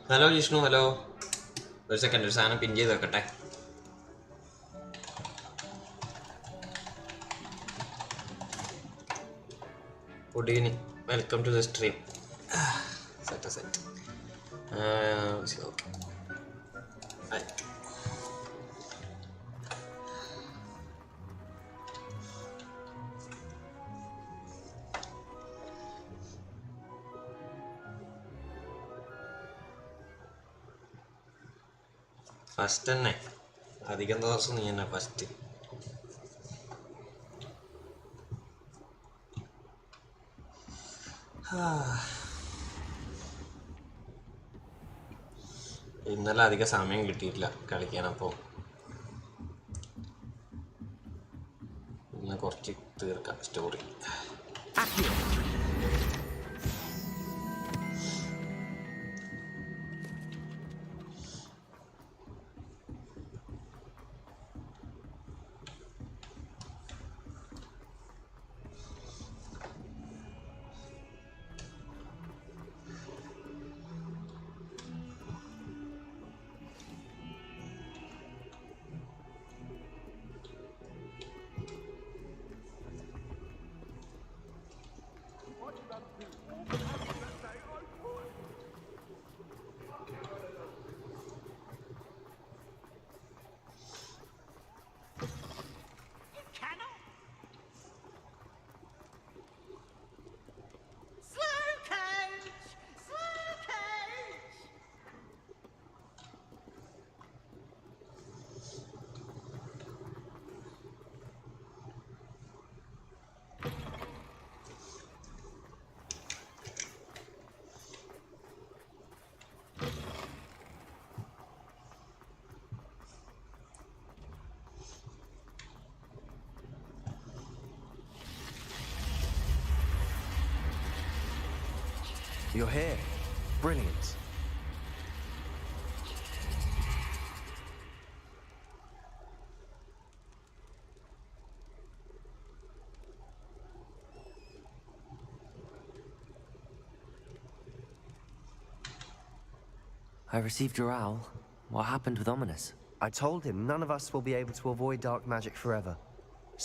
Hello, Vishnu. Hello. ഒരു second ഒരു സാധനം പിൻ ചെയ്ത് വെക്കട്ടെ. Good evening, welcome to the stream. Set okay. First തന്നെ അധികം ദിവസം നീ തന്നെ ഫസ്റ്റ്. ഇന്നലെ അധികം സമയം കിട്ടിയിട്ടില്ല കളിക്കാൻ, അപ്പോൾ ഇന്ന് കുറച്ച് തീർക്കാം story. You're here. Brilliant. I received your owl. What happened with Ominous? I told him none of us will be able to avoid dark magic forever.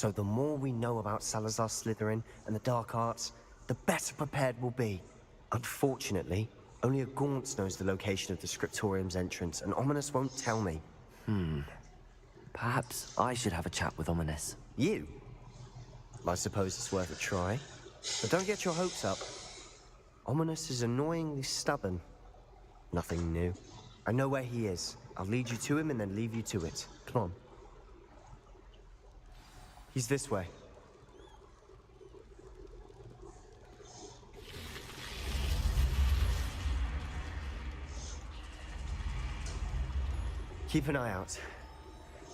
So the more we know about Salazar Slytherin and the dark arts, the better prepared we'll be. Unfortunately, only a Gaunt knows the location of the Scriptorium's entrance, and Ominous won't tell me. Perhaps I should have a chat with Ominous. You? I suppose it's worth a try. But don't get your hopes up. Ominous is annoyingly stubborn. Nothing new. I know where he is. I'll lead you to him and then leave you to it. Come on. He's this way. Keep an eye out.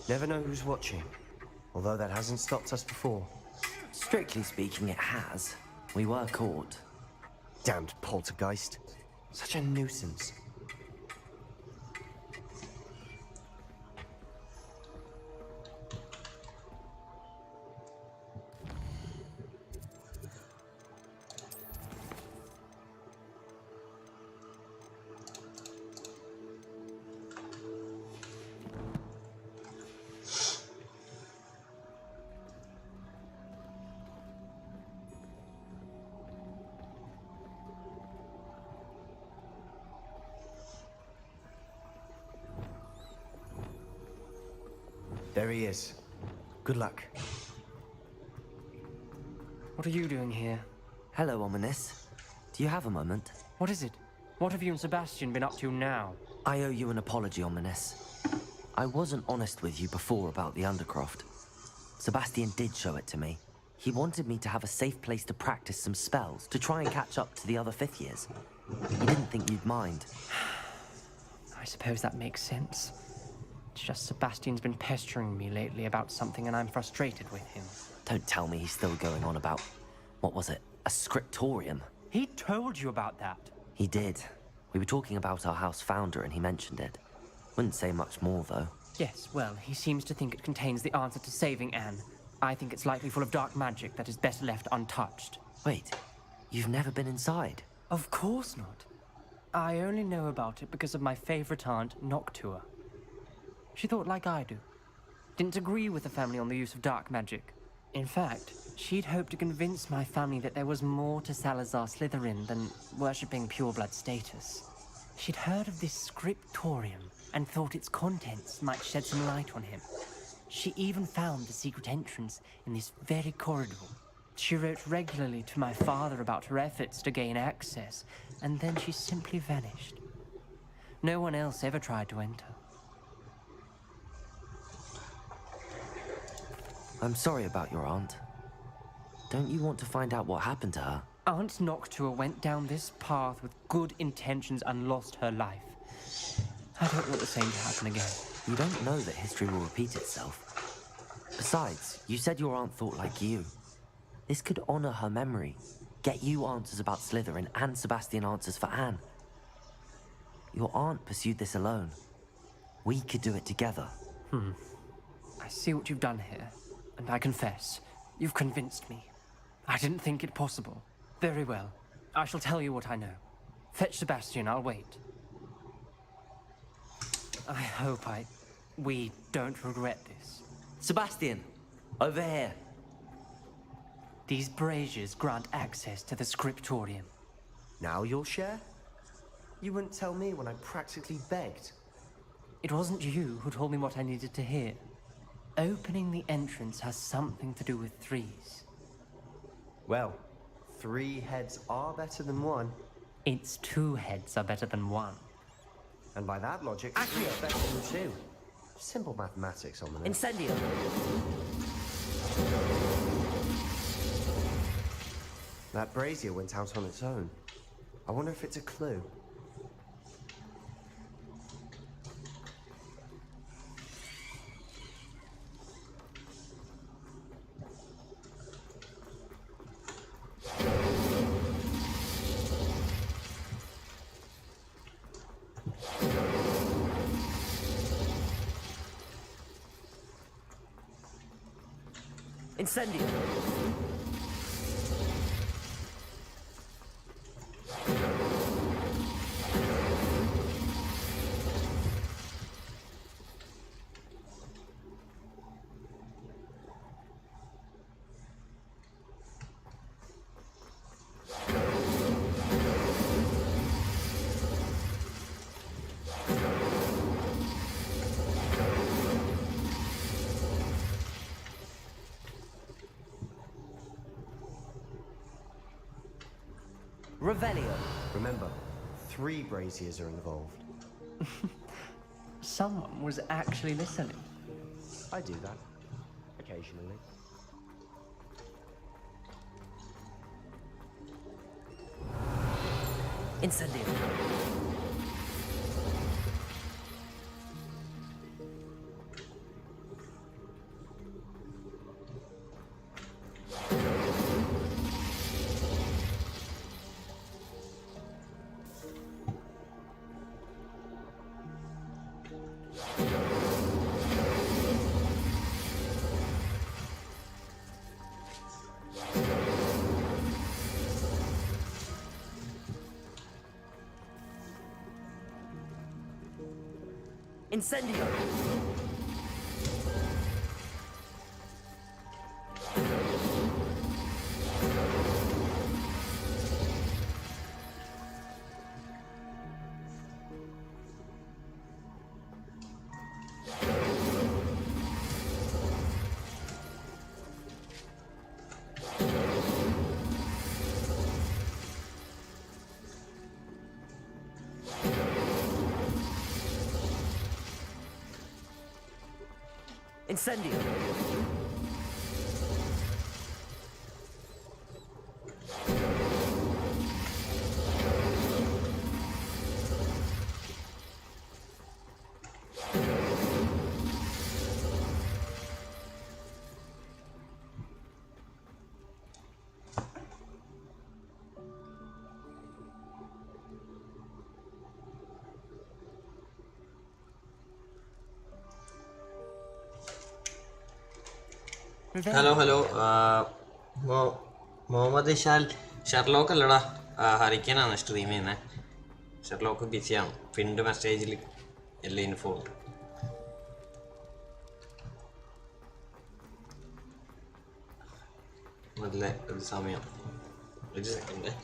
Never know who's watching. Although that hasn't stopped us before. Strictly speaking, it has. We were caught. Damned poltergeist. Such a nuisance. There he is. Good luck. What are you doing here? Hello, Ominous. Do you have a moment? What is it? What have you and Sebastian been up to now? I owe you an apology, Ominous. I wasn't honest with you before about the Undercroft. Sebastian did show it to me. He wanted me to have a safe place to practice some spells, to try and catch up to the other fifth years. He didn't think you'd mind. I suppose that makes sense. It's just Sebastian's been pestering me lately about something and I'm frustrated with him. Don't tell me he's still going on about, what was it, a scriptorium? He told you about that. He did. We were talking about our house founder and he mentioned it. Wouldn't say much more, though. Yes, well, he seems to think it contains the answer to saving Anne. I think it's likely full of dark magic that is best left untouched. Wait, you've never been inside? Of course not. I only know about it because of my favorite aunt, Noctua. She thought like I do. Didn't agree with the family on the use of dark magic. In fact, she'd hoped to convince my family that there was more to Salazar Slytherin than worshipping pureblood status. She'd heard of this scriptorium and thought its contents might shed some light on him. She even found the secret entrance in this very corridor. She wrote regularly to my father about her efforts to gain access, and then she simply vanished. No one else ever tried to enter. I'm sorry about your aunt. Don't you want to find out what happened to her? Aunt Noctua went down this path with good intentions and lost her life. I don't want the same to happen again. You don't know that history will repeat itself. Besides, you said your aunt thought like you. This could honor her memory, get you answers about Slytherin and Sebastian answers for Anne. Your aunt pursued this alone. We could do it together. I see what you've done here, and I confess, you've convinced me. I didn't think it possible. Very well. I shall tell you what I know. Fetch Sebastian, I'll wait. I hope we don't regret this. Sebastian, over here. These braziers grant access to the scriptorium. Now you'll share? You wouldn't tell me when I practically begged. It wasn't you who told me what I needed to hear. Opening the entrance has something to do with threes. Well, 3 heads are better than 1. Its 2 heads are better than 1. And by that logic, 3 are better than 2. Simple mathematics on the net. Incendio. That brazier went out on its own. I wonder if it's a clue. Incendio. Revelio. Remember, 3 braziers are involved. Someone was actually listening. I do that. Occasionally. Incendio. Incendio. Incendio. Hello hello Muhammad Sherlock അല്ലടാ ഹരിക്കനാണ് stream ചെയ്യുന്നത്. Sherlock ബിസിയാണ്. Pinned മെസ്സേജിൽ എല്ലാ info ഉണ്ട്. നല്ല ഒരു സമയം. ഒരു second.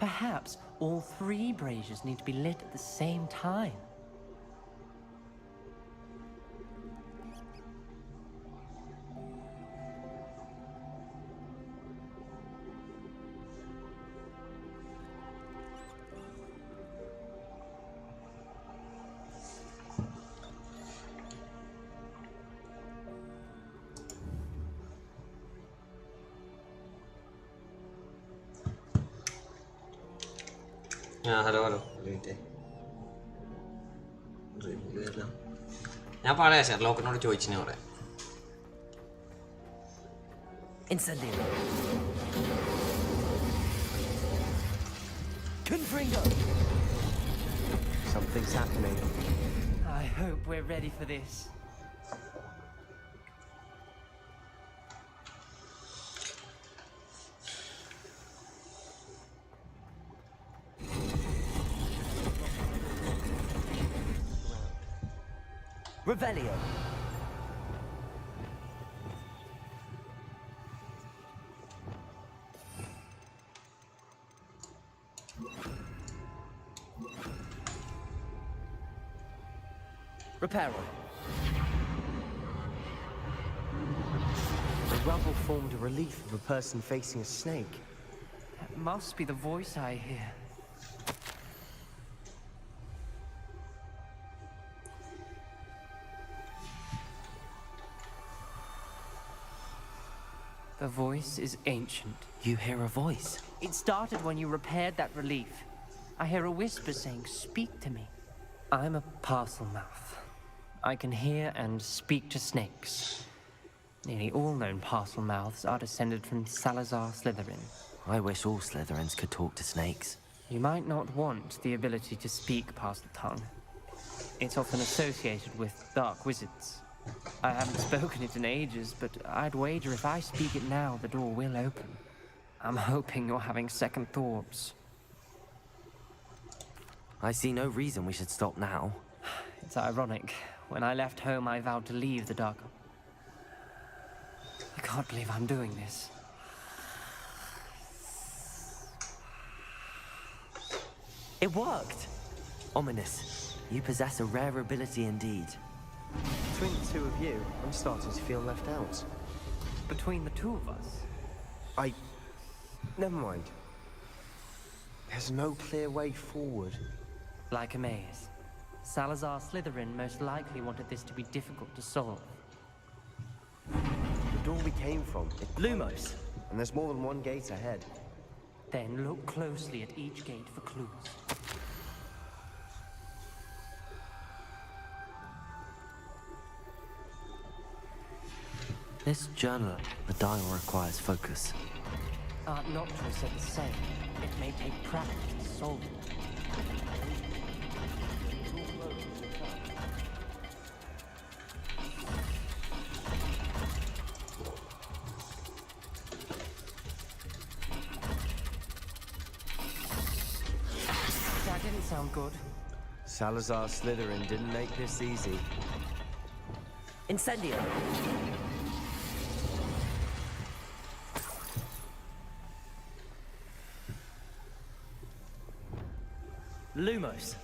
Perhaps all 3 braziers need to be lit at the same time. Hello ഞാൻ പറയാം. ഷെർലോക്കിനോട് ചോദിച്ചിനെ പറയാം. Incendio. Confringo. Something's happening. I hope we're ready for this. Revelio. Reparo. The rubble formed a relief of a person facing a snake. That must be the voice I hear. The voice is ancient. You hear a voice. It started when you repaired that relief. I hear a whisper saying, "Speak to me." I'm a parcel mouth. I can hear and speak to snakes. Nearly all known parcel mouths are descended from Salazar Slytherin. I wish all Slytherins could talk to snakes. You might not want the ability to speak parcel tongue. It's often associated with dark wizards. I haven't spoken it in ages, but I'd wager if I speak it now, the door will open. I'm hoping you're having second thoughts. I see no reason we should stop now. It's ironic. When I left home, I vowed to leave the dark. I can't believe I'm doing this. It worked! Ominous. You possess a rare ability indeed. Between the 2 of you, I'm starting to feel left out. Between the 2 of us? Never mind. There's no clear way forward. Like a maze. Salazar Slytherin most likely wanted this to be difficult to solve. The door we came from, Lumos! and there's more than one gate ahead. Then look closely at each gate for clues. This journal, the dial requires focus. Aunt Noctua said the same. It may take practice to solve it. That didn't sound good. Salazar Slytherin didn't make this easy. Incendio! Lumos!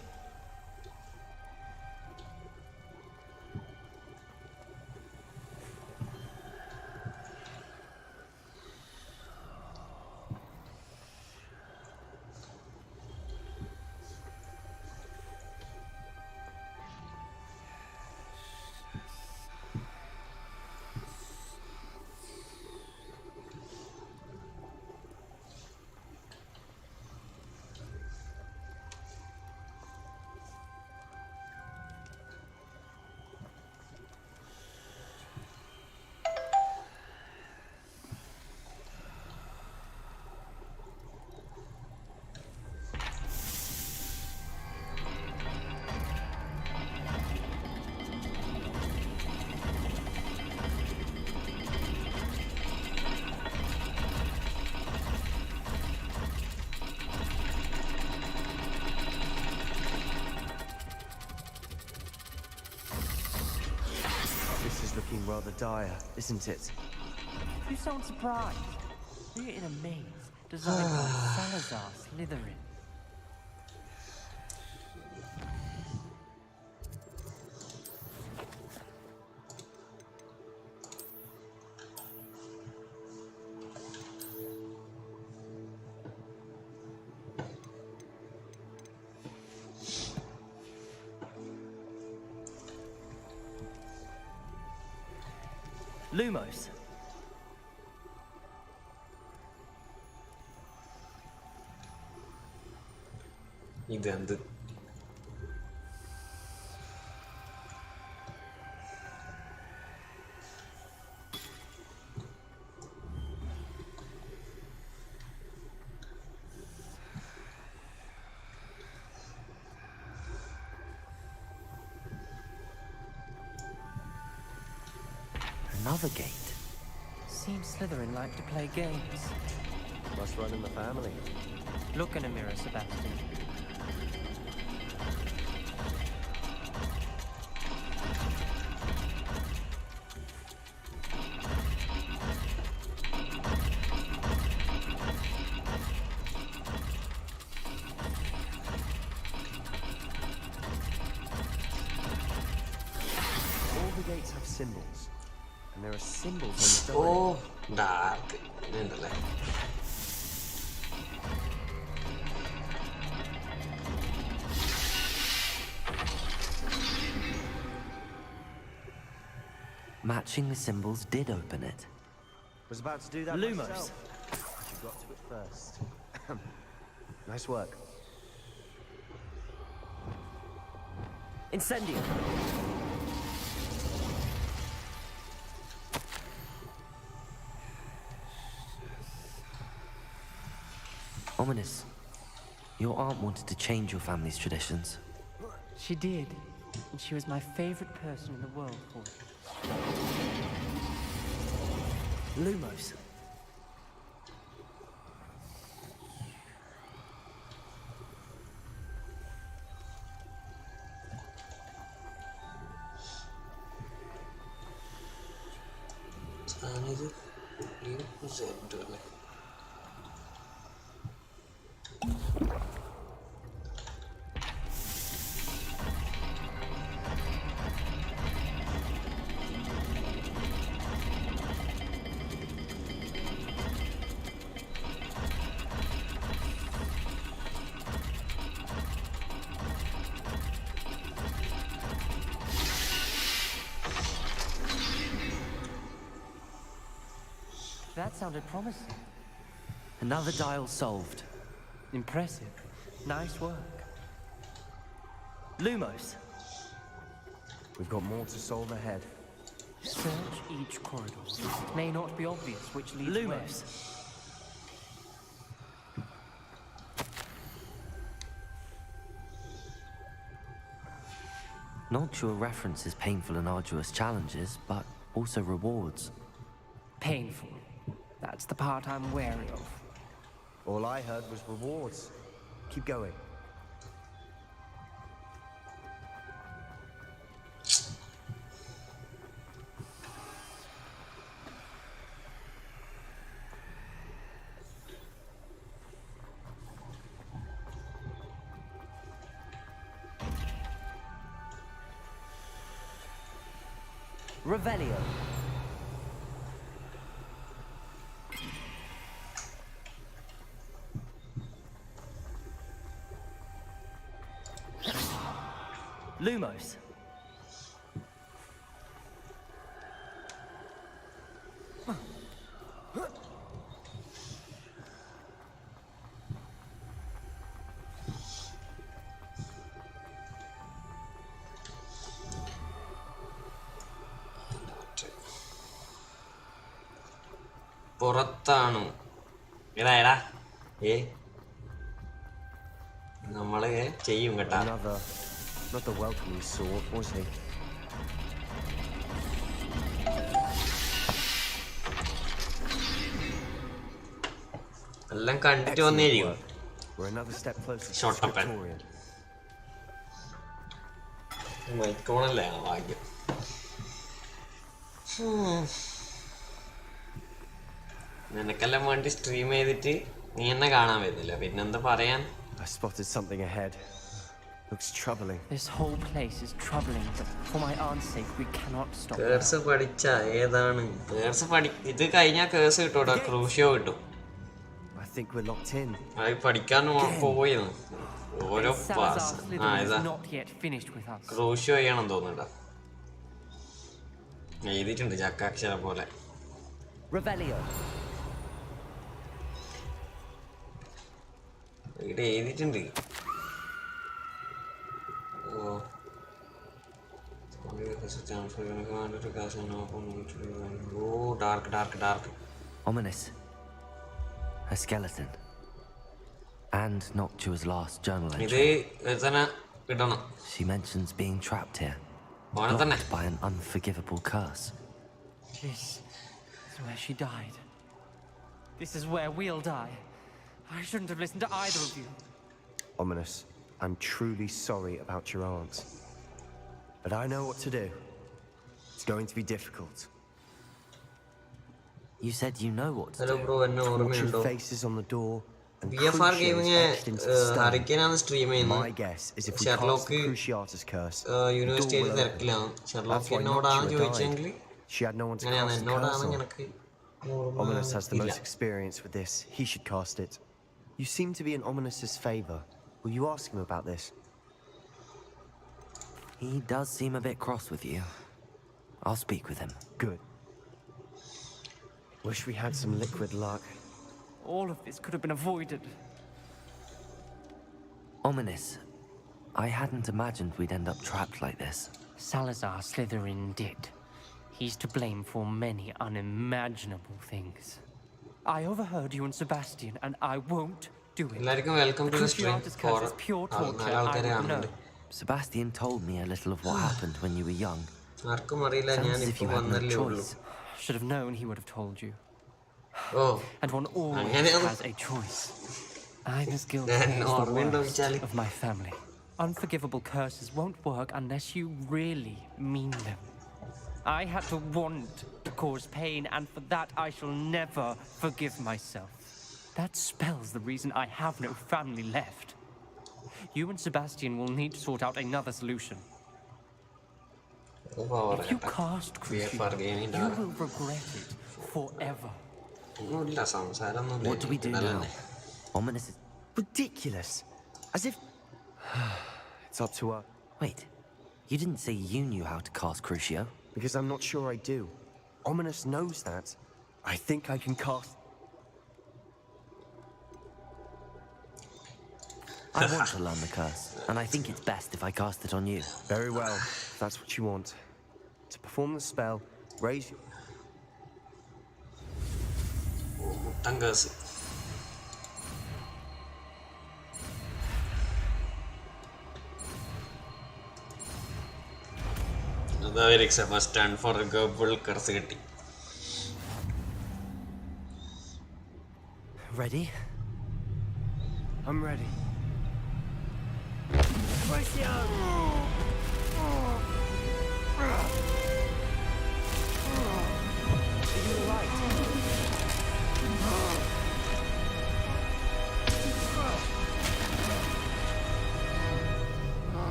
rather dire, isn't it? You sound surprised. We're in a maze designed by Salazar Slytherin. Lumos. ഇതെന്ത് Another gate. Seems Slytherin like to play games. Must run in the family. Look in a mirror, Sebastian. All the gates have symbols. And there are symbols on the oh door. Dark ഇതുണ്ടല്ലേ Matching the symbols did open it. Was about to do that Lumos. myself. You got to it first. Nice work. Incendio. Ominous. Your aunt wanted to change your family's traditions. She did, and she was my favorite person in the world for it. Lumos. ഞാനിത് set അല്ലേ That sounded promising. Another dial solved. Impressive. Nice work. Lumos. We've got more to solve ahead. Search each corridor. It may not be obvious which leads Lumos. where. Noctua references painful and arduous challenges, but also rewards. Painful. That's the part I'm wary of. All I heard was rewards. Keep going. Revelio. Lumos. പുറത്താണ് ഇതായടാ നമ്മള് ചെയ്യും കേട്ടാ Another, not the welcoming sort, was he? എല്ലാം കണ്ടിട്ട് വന്നേരിക്കും We're another step closer to Short up, man. Scriptorium. മൈക്കോണല്ലേ ആ ഭാഗ്യം നിനക്കെല്ലാം വേണ്ടി stream ചെയ്തിട്ട് നീ എന്നെ കാണാൻ വരുന്നില്ല പിന്നെന്താ പറയാൻ I spotted something ahead. Looks troubling. This whole place is troubling, but for my aunt's sake, we cannot stop now. Curse പഠിച്ച ഏതാണ് ഇത് കഴിഞ്ഞാൽ കേഴ്സ് കിട്ടൂടാ ക്രൂഷ്യോ കിട്ടും I think we're locked in. അത് പഠിക്കാൻ പോയിരുന്നു ഓരോ pass Salazar Slytherin is not yet finished with us. ക്രൂഷ്യോ ചെയ്യണം തോന്നുന്നുണ്ടാ എഴുതിയിട്ടുണ്ട് ചക്കാക്ഷരം പോലെ Revelio. ഇവിടെ എഴുതിയിട്ടുണ്ട് ഓ dark Ominous. A skeleton. And Noctua's last journal ഇത് entry. തന്നെ ഇടണം She mentions being trapped here. ഓനെ തന്നെ Blocked by an unforgivable curse. This is where she died. This is where we'll die. I shouldn't have listened to either of you. Ominous, I'm truly sorry about your aunt. But I know what to do. It's going to be difficult. You said you know what to hello do. Bro എന്നെ ഓർമ്മയുണ്ടോ Tortured faces on the door and BFR Cruciatus gaming etched into the stone. ഹറിക്കനാണ് stream My ചെയ്യുന്നത് guess is if we cast Sherlock the Cruciatus curse, the യൂണിവേഴ്സിറ്റിയിൽ door will open. തിരക്കിലാണ് That's Sherlock why എന്നോടാണ് Noctua ചോദിച്ചെങ്കിൽ died. She had no one to അങ്ങനെയാണ് cast the എന്നോടാണ് curse on. നിനക്ക് Ominous has the ഇല്ല. most experience with this. He should cast it. You seem to be in Ominous's favor. Will you ask him about this? He does seem a bit cross with you. I'll speak with him. Good. Wish we had some liquid luck. All of this could have been avoided. Ominous. I hadn't imagined we'd end up trapped like this. Salazar Slytherin did. He's to blame for many unimaginable things. I overheard you and Sebastian, and I won't do it. എല്ലാവർക്കും welcome to the stream Cruciatus curse is pure torture. നാല് ആൾക്കാരെ I would കാണുന്നുണ്ട് know. Sebastian told me a little of what happened when you were young. ആർക്കും അറിയില്ല ഞാൻ Sounds as if ഇപ്പൊ you had no വന്നല്ലേ ഉള്ളൂ choice. Should have known he would have told you. Oh And one always അങ്ങനെയാണ്. has a choice. I'm as guilty ഞാൻ as the ഓർമ്മയുണ്ടോ worst വിച്ചാല് of my family. Unforgivable curses won't work unless you really mean them. I had to want to cause pain, and for that I shall never forgive myself. That spells the reason I have no family left. You and Sebastian will need to sort out another solution. If you cast BFR Cruciatus, gaming you will regret it forever. ഒന്നുമില്ല സംസാരം What do we do now? Ominous is... Ridiculous. As if. It's up to her. Wait. You didn't say you knew how to cast Crucio. Because I'm not sure I do. Ominous knows that. I think I can cast. I want to learn the curse, and I think it's best if I cast it on you. Very well, if that's what you want. To perform the spell, raise your. മുട്ടങ്കേഴ്സ് first unforgivable curse കിട്ടി Ready? I'm ready.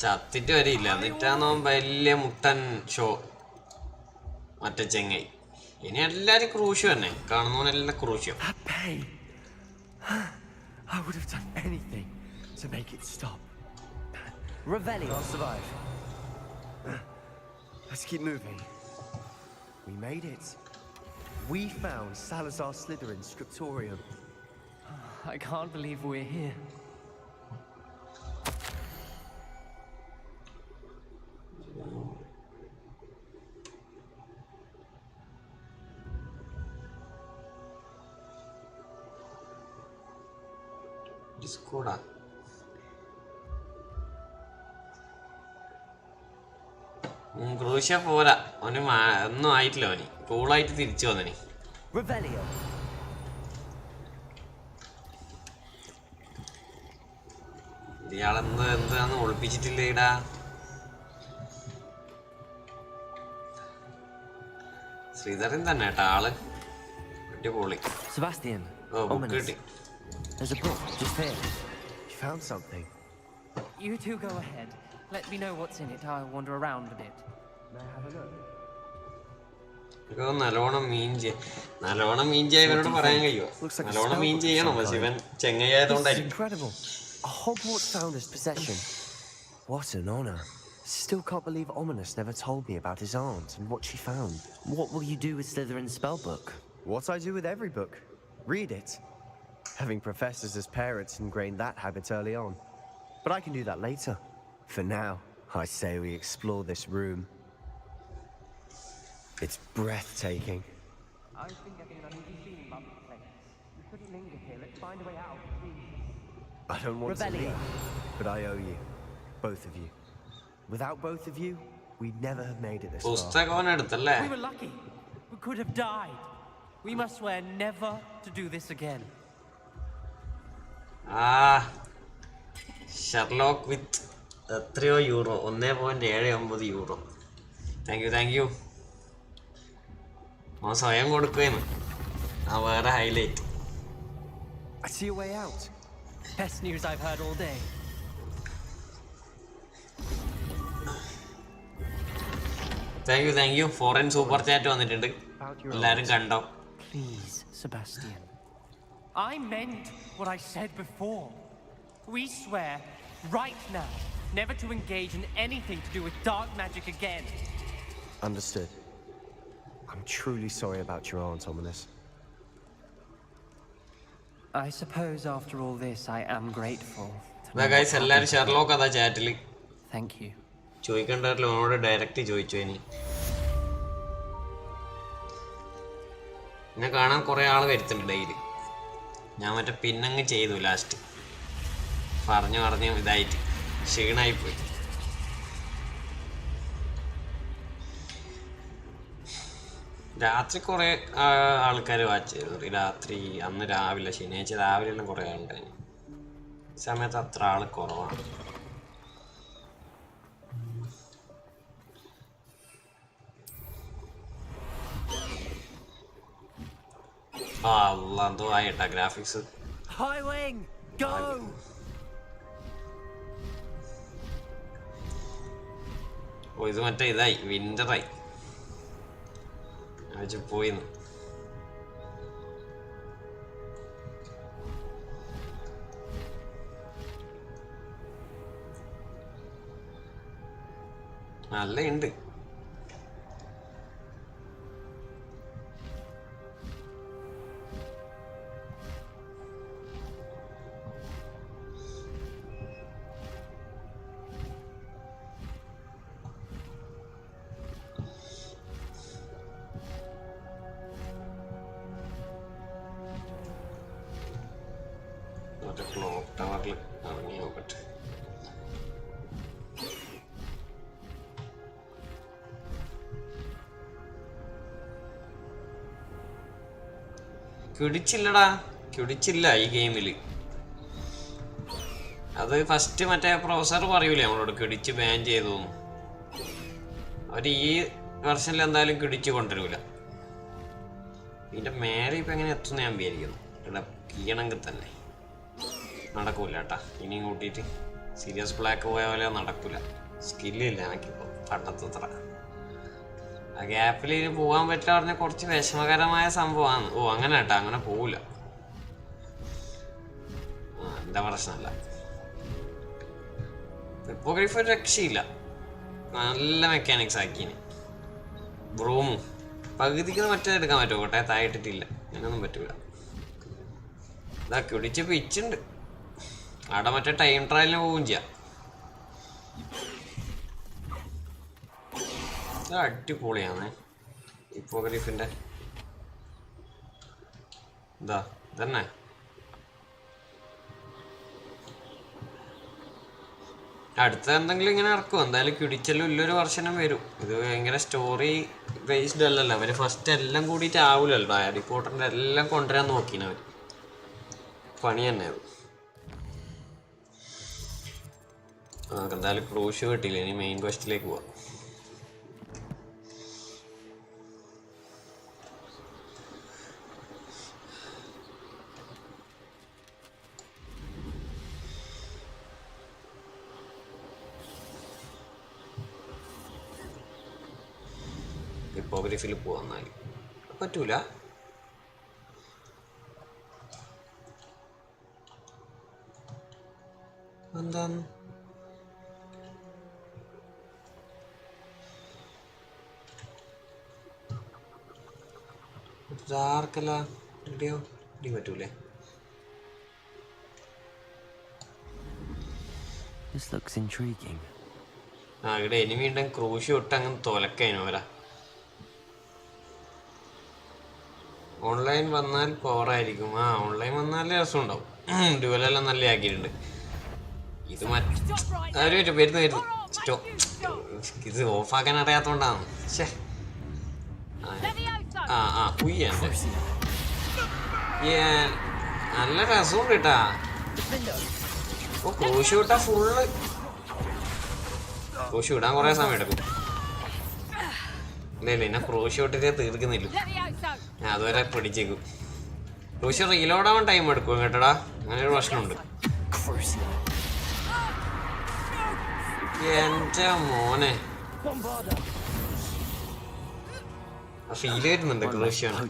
ചത്തിട്ട് വരില്ല എന്നിട്ടാന്നോ വലിയ മുട്ടൻ show മറ്റേ ചെങ്ങൈ ഇനി എല്ലാരും ക്രൂഷ്യോ തന്നെ കാണുന്നവനെല്ലാം ക്രൂഷ്യോ That pain. I would have done anything to make it stop. Revelio. I'll survive. Let's keep moving. We made it. We found Salazar Slytherin's scriptorium. I can't believe we're here. ഡിസ്കോഡാ ക്രൂഷ്യ പോരാ അവന് ഒന്നും ആയിട്ടില്ല അവന് കൂളായിട്ട് തിരിച്ചു വന്നനി Revelio. എന്താന്ന് ഒളിപ്പിച്ചിട്ടില്ലേടാ. ശ്രീധരൻ തന്നെ കേട്ടാ ആള്. അടിപൊളി. Sebastian, ഓ ബുക്ക് ominous. കിട്ടി. There's a book just here. You found something? You two go ahead. Let me know what's in it. I'll wander around a bit. May I have a look? നല്ലോണം മീൻ ചെയ്യാൻ ഇവരോട് പറയാൻ കഴിയുമോ? നല്ലോണം മീൻ ചെയ്യണം. പക്ഷെ ഇവൻ ചെങ്ങയായതുകൊണ്ടായിരിക്കും. Incredible. A Hogwarts founder's possession. What an honor. Still can't believe Ominous never told me about his aunt and what she found. What will you do with Slytherin's spellbook? What I do with every book. Read it. Having professors as parents ingrained that habit early on. But I can do that later. For now, I say we explore this room. It's breathtaking. I think getting an uneasy feeling about this place. We couldn't linger here. Let's find a way out, please. I don't want Rebellion. to leave, but I owe you. Both of you. Without both of you, we'd never have made it this far. പുസ്തകം എടുത്തല്ലേ? We were lucky. We could have died. We must swear never to do this again. Sherlock with എത്രയോ euro, 1.79 euro. Thank you. അവൻ സ്വയം കൊടുക്കുകയെന്ന്. വേറെ highlight. I see a way out. Best news I've heard all day. Thank you. Foreign super chat വന്നിട്ടുണ്ട്. എല്ലാരും കണ്ടോ? Please, Sebastian. I meant what I said before. We swear right now never to engage in anything to do with dark magic again. Understood. I'm truly sorry about your aunt, Ominous. I suppose after all this I am grateful. Guys എല്ലാരും Sherlock അതാ ചാറ്റിൽ. Thank you. ചോദിക്കണ്ടല്ലോ, അവനോട് direct ചോദിച്ചു. എന്നെ കാണാൻ കുറെ ആള് വരുത്തുന്നുണ്ട് ഡെയിലി. ഞാൻ മറ്റേ പിന്നങ്ങ് ചെയ്തു ലാസ്റ്റ്. പറഞ്ഞു ഇതായിട്ട് ക്ഷീണായിപ്പോയി. രാത്രി കുറെ ആൾക്കാർ വാച്ച് ചെയ്തു. രാത്രി അന്ന് രാവിലെ ശനിയാഴ്ച രാവിലെ എല്ലാം കുറെ ആളുണ്ടായിരുന്നു. ഈ സമയത്ത് അത്ര ആള് കുറവാണ്. എന്തോ ആയിട്ടാ ഗ്രാഫിക്സ്. High wing, go! ഇത് മറ്റേ ഇതായി വിന്ററായി പോയിന്ന്. നല്ല ഉണ്ട്. ക്ലോക്ക് ടവറിൽ ഇറങ്ങി നോക്കട്ടെ. കിടിച്ചില്ല ഈ ഗെയിമില്. അത് ഫസ്റ്റ് മറ്റേ പ്രൊഫസർ പറയൂലേ നമ്മളോട് കിടിച്ച് ബാൻ ചെയ്തു. അവര് ഈ വെർഷനിൽ എന്തായാലും കിടിച്ച് കൊണ്ടുവരൂല. ഇതിന്റെ മേലെ ഇപ്പൊ എങ്ങനെ എത്തുന്ന ഞാൻ വിചാരിക്കുന്നു. ഇവിടെ കീയണമെങ്കിൽ തന്നെ നടക്കൂല കേട്ടാ. ഇനിയും കൂട്ടിയിട്ട് സീരിയസ് ബ്ലാക്ക് പോയ പോലെ നടക്കൂല. സ്കില്ലില്ല എനിക്കിപ്പോ പണ്ടത്തത്ര. ആ ഗ്യാപ്പിൽ ഇനി പോകാൻ പറ്റില്ല പറഞ്ഞാൽ കുറച്ച് വിഷമകരമായ സംഭവമാണ്. അങ്ങനെ കേട്ടാ, അങ്ങനെ പോവില്ല. എന്റെ പ്രശ്നമല്ല. ഹിപ്പോഗ്രഫി ഒരു രക്ഷയില്ല. നല്ല മെക്കാനിക്സ് ആക്കിന്. ബ്രൂമും പകുതിക്ക് മറ്റേ എടുക്കാൻ പറ്റുമോ? കോട്ടെ തായിട്ടിട്ടില്ല. അങ്ങനൊന്നും പറ്റൂല. ഇതാ കുടിച്ച് പിച്ചുണ്ട്. അവിടെ മറ്റേ ടൈം ട്രയലിന് പോവുകയും ചെയ്യാം. അടിപൊളിയാണ് ഹിപ്പോഗ്രഫിന്റെ. ഇതാ ഇതന്നെ. അടുത്ത എന്തെങ്കിലും ഇങ്ങനെ ഇറക്കും. എന്തായാലും കിടിച്ചെല്ലാം ഇല്ലൊരു വർഷനും വരും. ഇത് ഭയങ്കര സ്റ്റോറി ബേസ്ഡ് അല്ലല്ലോ. അവര് ഫസ്റ്റ് എല്ലാം കൂടിയിട്ട് ആവൂലല്ലോ. ഹാരി പോട്ടറിന്റെ എല്ലാം കൊണ്ടുവരാൻ നോക്കിനവര്. പണി തന്നെ അത്. നമുക്ക് എന്തായാലും ക്രൂശ് കിട്ടിയില്ല, ഇനി മെയിൻ ക്വസ്റ്റിലേക്ക് പോവാം. ഹിപ്പോഗ്രിഫിൽ പോവാന്നാൽ പറ്റൂല. എന്താന്ന് ഡാർക്കല്ല ഇടിയോ ഇടി പറ്റൂലേ? This looks intriguing. ആ ഇവിടെ എനിമി ഉണ്ടെങ്കിൽ ക്രൂശ് തൊട്ട് അങ്ങനെ തൊലക്കേനു വരാ. ഓൺലൈൻ വന്നാൽ പവറായിരിക്കും. ആ ഓൺലൈൻ വന്നാലേ രസം ഉണ്ടാവും. ഡ്യുവലെല്ലാം നല്ല ആക്കിയിട്ടുണ്ട്. ഇത് വരുന്നു ഇത് ഓഫാക്കാൻ അറിയാത്തോണ്ടാണ്. നല്ല രസമുണ്ട് കേട്ടാ. ക്രൂശ് വിട്ടാ ഫുള്ള് ക്രൂശ് വിടാൻ കുറെ സമയം എടുക്കും. ഇല്ല എന്നെ ക്രൂശ് വിട്ടിട്ട് തീർക്കുന്നില്ല. ഞാൻ അതുവരെ പിടിച്ചേക്കും. ക്രൂശ് റീലോഡ് ആവാൻ ടൈം എടുക്കും കേട്ടടാ. അങ്ങനെ ഒരു പ്രശ്നമുണ്ട്. എന്റെ മോനെ ഫീൽ വരുന്നുണ്ട് ക്രൂശിയാണ്.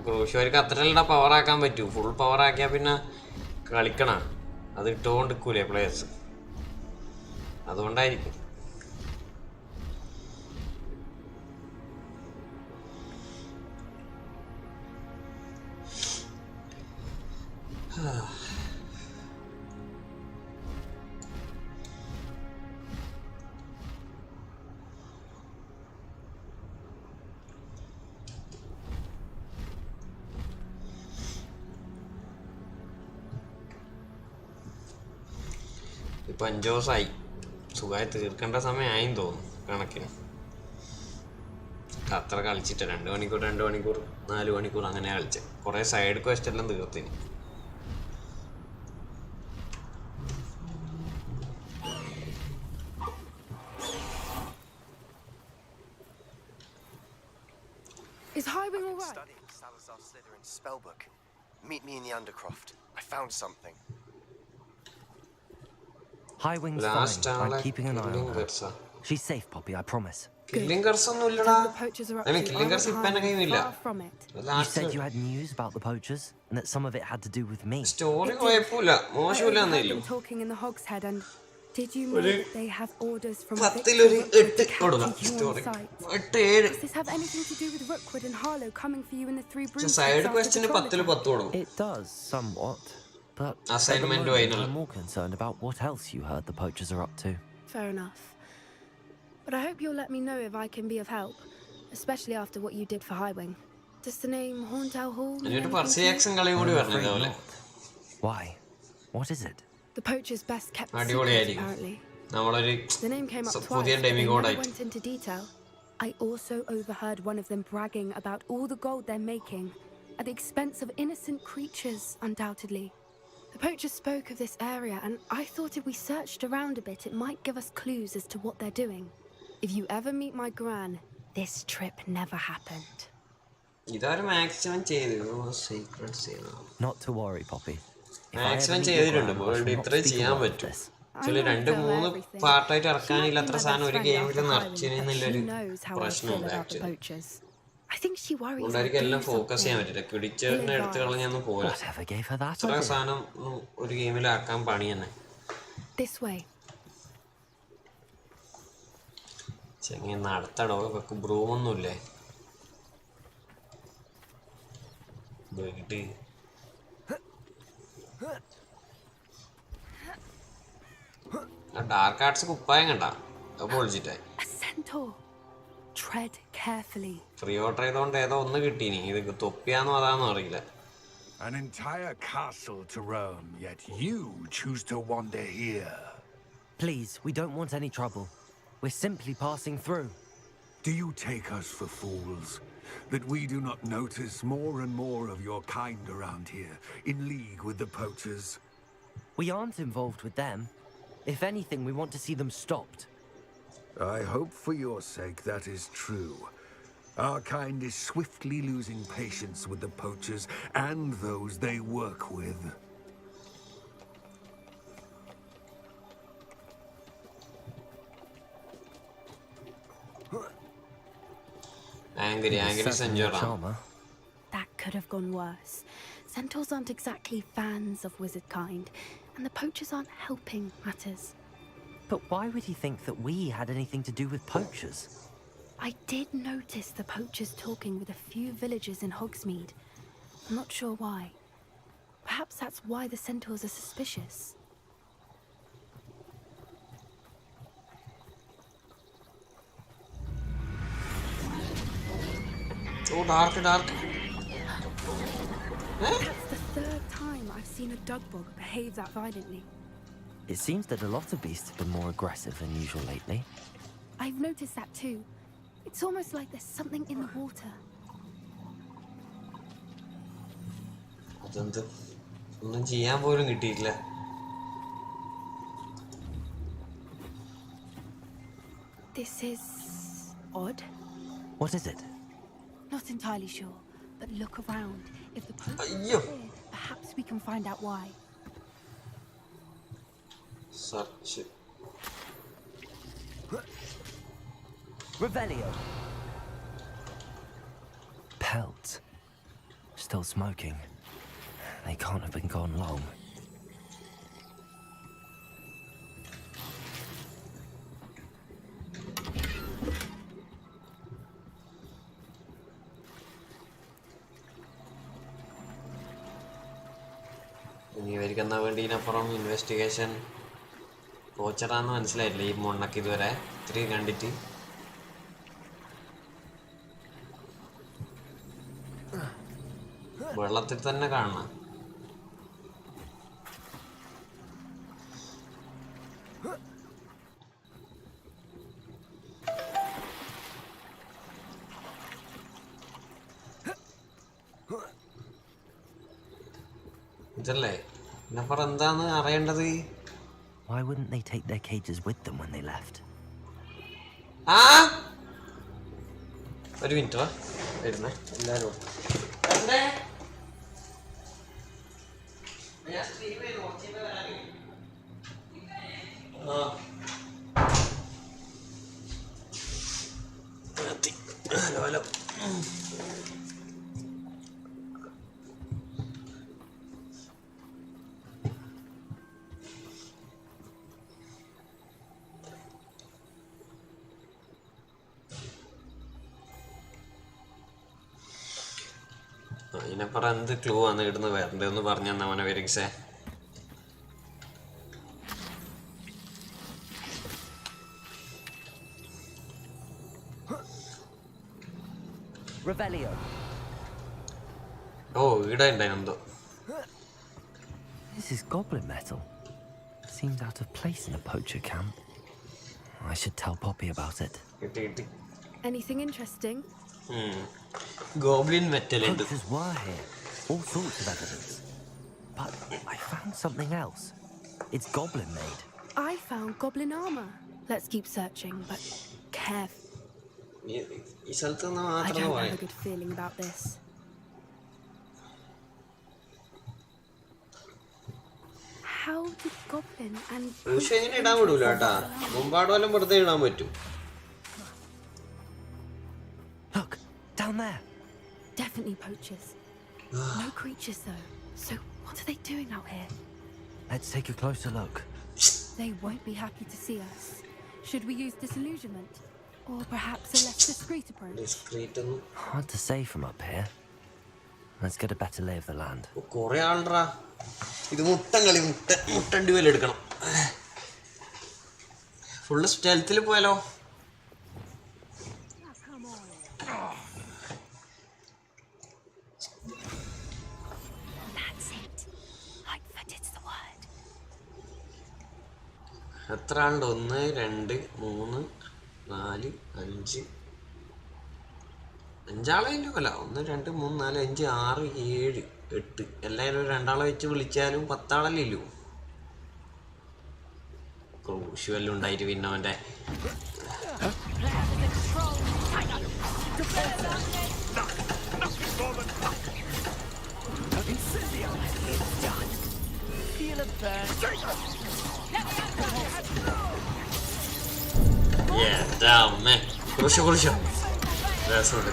ക്രൂശുകാർക്ക് അത്രയല്ല പവർ ആക്കാൻ പറ്റൂ. ഫുൾ പവർ ആക്കിയാൽ പിന്നെ കളിക്കണ അത് ഇട്ടുകൊണ്ടിരിക്കൂലേ പ്ലേയേഴ്സ്, അതുകൊണ്ടായിരിക്കും. ഇപ്പൊ 5 ദിവസമായി. സുഖമായി തീർക്കേണ്ട സമയമായിന്ന് തോന്നുന്നു കണക്കിന്. അത്ര കളിച്ചിട്ട് 2 മണിക്കൂർ 4 മണിക്കൂർ അങ്ങനെ കളിച്ച. കുറെ സൈഡ് ക്വസ്റ്റ് എല്ലാം തീർത്തിന്. Is Highwing all right? Studying Salazar Slytherin's spellbook. Meet me in the Undercroft. I found something. Highwing's fine. I'm keeping an eye on her. She's safe, Poppy, I promise. Killing curse ഒന്നും ഇല്ലടാ. The poachers are up I mean, to killing curse ഇപ്പോ എന്നെ കയ്യിലില്ല. far from it. You said you had news about the poachers and that some of it had to do with me. Story കുഴപ്പമില്ല, മോശമില്ല I എന്നേലും. heard them talking in the Hog's Head, and did you know that they have orders from പത്തിലൊരു Victor 8 to കൊടുക്കാം capture you story. on sight? 8 Does this have anything to do with Rookwood and Harlow coming for you in the Three Broomsticks side after question the 10 Troll 10 കൊടുക്കും. It does, somewhat. But at the Assignment moment, final. I'm more concerned about what else you heard the poachers are up to. Fair enough. But I hope you'll let me know if I can be of help, especially after what you did for Highwing. Does the name Horntail Hall mean എന്നിട്ട് anything പർസി to you? Action കളി കൂടി I'm പറഞ്ഞു afraid ഇതേപോലെ. not. Why? What is it? The poacher's best kept secret, അടിപൊളിയായിരിക്കും. apparently. നമ്മളൊരു The name came up twice, പുതിയ but they never ഡെമിഗോഡായിട്ട്. went into detail. I also overheard one of them bragging about all the gold they're making, at the expense of innocent creatures, undoubtedly. The poacher spoke of this area, and I thought if we searched around a bit, it might give us clues as to what they're doing. If you ever meet my gran, this trip never happened. ഇതൊരു maximum ചെയ്തു secrets ചെയ്തു. Not to worry, Poppy. If I ever maximum meet your ചെയ്തിട്ടുണ്ട്. gran, I world shall not ഇത്രേ speak a ചെയ്യാൻ word of പറ്റും. this. Actually 2-3 പാർട്ടായിട്ട് ഇറക്കാനില്ല അത്ര സാധനം ഒരു ഗെയിമിൽ നിറച്ചിരുന്നുള്ളൊരു പ്രശ്നമുണ്ട് actually. I think she worries. അതുകൊണ്ടായിരിക്കും എല്ലാം ഫോക്കസ് ചെയ്യാൻ പറ്റില്ല. പിടിച്ചതിനെ എടുത്ത് കളഞ്ഞൊന്നും പോരാ. Whatever gave her that ഇത്ര idea? സാധനം ഒരു ഗെയിമിലാക്കാൻ പണി തന്നെ. This way. ചെങ്ങി നടത്തടോ ബ്രൂമൊന്നുമില്ലേ വീട്ട്. ഡാർക്ക് ആർട്സ് കുപ്പായം കണ്ട പൊളിച്ചിട്ടായി. A centaur. Tread carefully. Free order ചെയ്തോണ്ട് ഏതോ ഒന്ന് കിട്ടീനി. ഇത് തൊപ്പിയാന്നോ അതാന്നോ അറിയില്ല. An entire castle to roam, yet you choose to wander here. Please, we don't want any trouble. We're simply passing through. Do you take us for fools? That we do not notice more and more of your kind around here, in league with the poachers? We aren't involved with them. If anything, we want to see them stopped. I hope for your sake that is true. Our kind is swiftly losing patience with the poachers and those they work with. Angry Senjora. Charmer. That could have gone worse. Centaurs aren't exactly fans of wizard kind, and the poachers aren't helping matters. But why would he think that we had anything to do with poachers? I did notice the poachers talking with a few villagers in Hogsmeade. I'm not sure why. Perhaps that's why the centaurs are suspicious. Oh, dark. That's the third time I've seen a dugbog behave that violently. It seems that a lot of beasts have been more aggressive than usual lately. I've noticed that too. It's almost like there's something in the water. അതെന്ത് ഒന്നും ചെയ്യാൻ പോലും കിട്ടിയില്ല. This is odd. What is it? Not entirely sure, but look around. If the poachers Ayyo. are here, perhaps we can find out why. Search. Revelio. Pelts. Still smoking. They can't have been gone long. ഇനി ഇവർക്കെന്നാ വേണ്ടി ഇതിനപ്പുറം investigation പോച്ചറാന്ന് മനസ്സിലായിട്ടില്ല ഈ മണ്ണൊക്കെ ഇതുവരെ ഇത്തിരി കണ്ടിട്ട്. വെള്ളത്തിൽ തന്നെ കാണണം. ഇതല്ലേ ഇതിനപ്പുറം എന്താന്ന് അറിയേണ്ടത്? Why wouldn't they take their cages with them when they left? ആ ഒരു മിനിറ്റ് വരുന്നേ എല്ലാരും. Hello hello. അതിനപ്പുറം എന്ത് ക്ലൂ ആണ് ഇടുന്ന് വരണ്ടെന്ന് പറഞ്ഞു തന്നെ അവനെ വെരിക്സേ. Revelio. ഓ ഇവിടെ ഉണ്ടായിരുന്നെന്തോ. This is goblin metal. Seems out of place in a poacher camp. I should tell Poppy about it. കിട്ടി. Anything interesting? ഗോബ്ലിൻ മെറ്റൽ ഉണ്ട്. Poachers were here. All sorts of evidence. But I found something else. It's goblin made. I found goblin armor. Let's keep searching, but careful. ഈ സ്ഥലത്ത് നിന്ന് I മാത്രം don't പോയ have a good feeling about this. How did goblin and പക്ഷെ ഇങ്ങനെ ഇടാൻ വിടൂല കേട്ടാ. മുമ്പാട് വല്ലതും വെറുതെ ഇടാൻ പറ്റും. Look, down there. Definitely poachers. No creatures though. So what are they doing out here? Let's take a closer look. They won't be happy to see us. Should we use disillusionment? Or perhaps a less discreet approach? Discrete ഒന്നും Hard to say from up here. Let's get a better lay of the land. കൊറേ ആളുണ്ടാ. ഇത് മുട്ടണ്ടി വല്ല എടുക്കണം. Full സ്റ്റെൽത്തിൽ പോയാലോ? That's it. Lightfoot, it's the word. എത്ര ആളുണ്ട്? 1 2 3 4 5 5 അല്ല 1 2 3 4 5 6 7 8 എല്ലാവരും 2 ആളെ വെച്ച് വിളിച്ചാലും 10 ആളല്ലേ ഇല്ലൂ. ക്രൂശ് വല്ലതും ഉണ്ടായിട്ട് പിന്നെ അവൻ്റെ അമ്മേ ക്രൂശ് രസമുണ്ട്.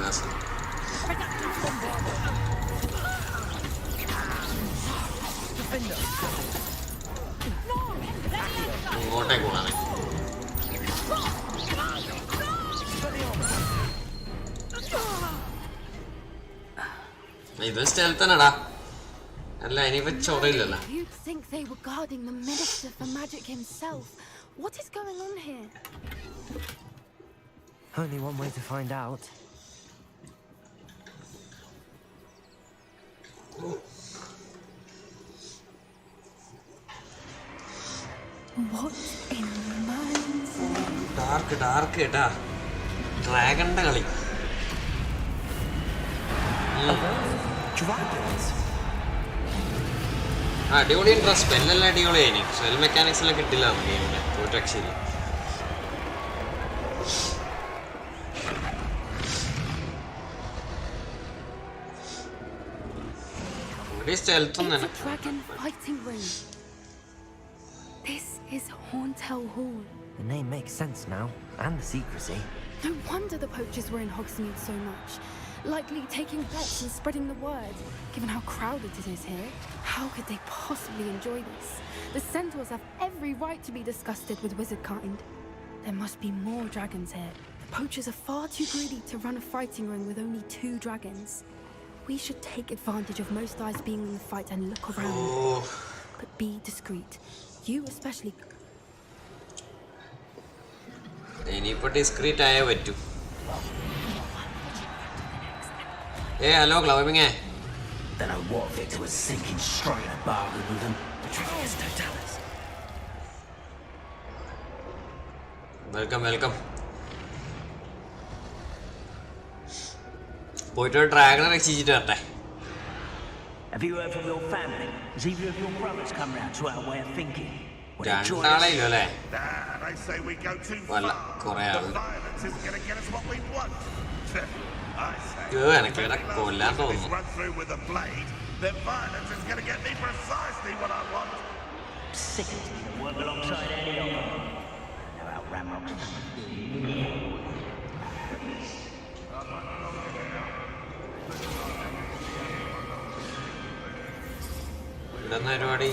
ഇങ്ങോട്ടേക്ക് പോണേ. ഇത് സ്റ്റെൽത്തനടാ. അല്ല ഇനിയിപ്പോ ചൊറയില്ലല്ലോ. You'd think they were guarding the Minister for Magic himself. What is going on here? Only one way to find out. What in man's name? Dark കേട്ടാ. ഡ്രാഗണിന്റെ കളി. Dragons. അടിപൊളി ഇൻട്രസ്റ്റ്. സ്പെല്ലെല്ലാം അടിപൊളിയായി. സ്പെൽ മെക്കാനിക്സ് എല്ലാം കിട്ടില്ല ഗെയിമില്. ഒരു രക്ഷയില്ല. It's a dragon fighting ring. This is Hauntel Hall. The name makes sense now, and the secrecy. No wonder the poachers were in Hogsmeade so much. Likely taking bets and spreading the word. Given how crowded it is here, how could they possibly enjoy this? The centaurs have every right to be disgusted with wizard kind. There must be more dragons here. The poachers are far too greedy to run a fighting ring with only 2 dragons. We should take advantage of most eyes being in the fight and look around. But be discreet. You especially. ഇനിയിപ്പോ discrete ആയേ പറ്റൂ. Hello ക്ലബിങ്ങേ. Don't know what Victor was thinking, striking a bargain with them. Welcome. പോയിട്ട് ഒരു ഡ്രാഗണെ രക്ഷിച്ചിട്ട് വരട്ടെ. Have you heard from your family? Has either of your brothers come round to our way of thinking? രണ്ടാളെ ഇല്ലോ അല്ലേ? They say we go too വല്ല far. കൊറേ ആള്. Violence isn't going to get us what we want. I say. എനിക്ക് ഇവിടെ കൊല്ലാൻ തോന്നുന്നു. Run through with a blade, then violence is going to get me precisely what I want. Sickens me to work alongside any of them. I know how ramrock's. ഇവിടെ പരിപാടി.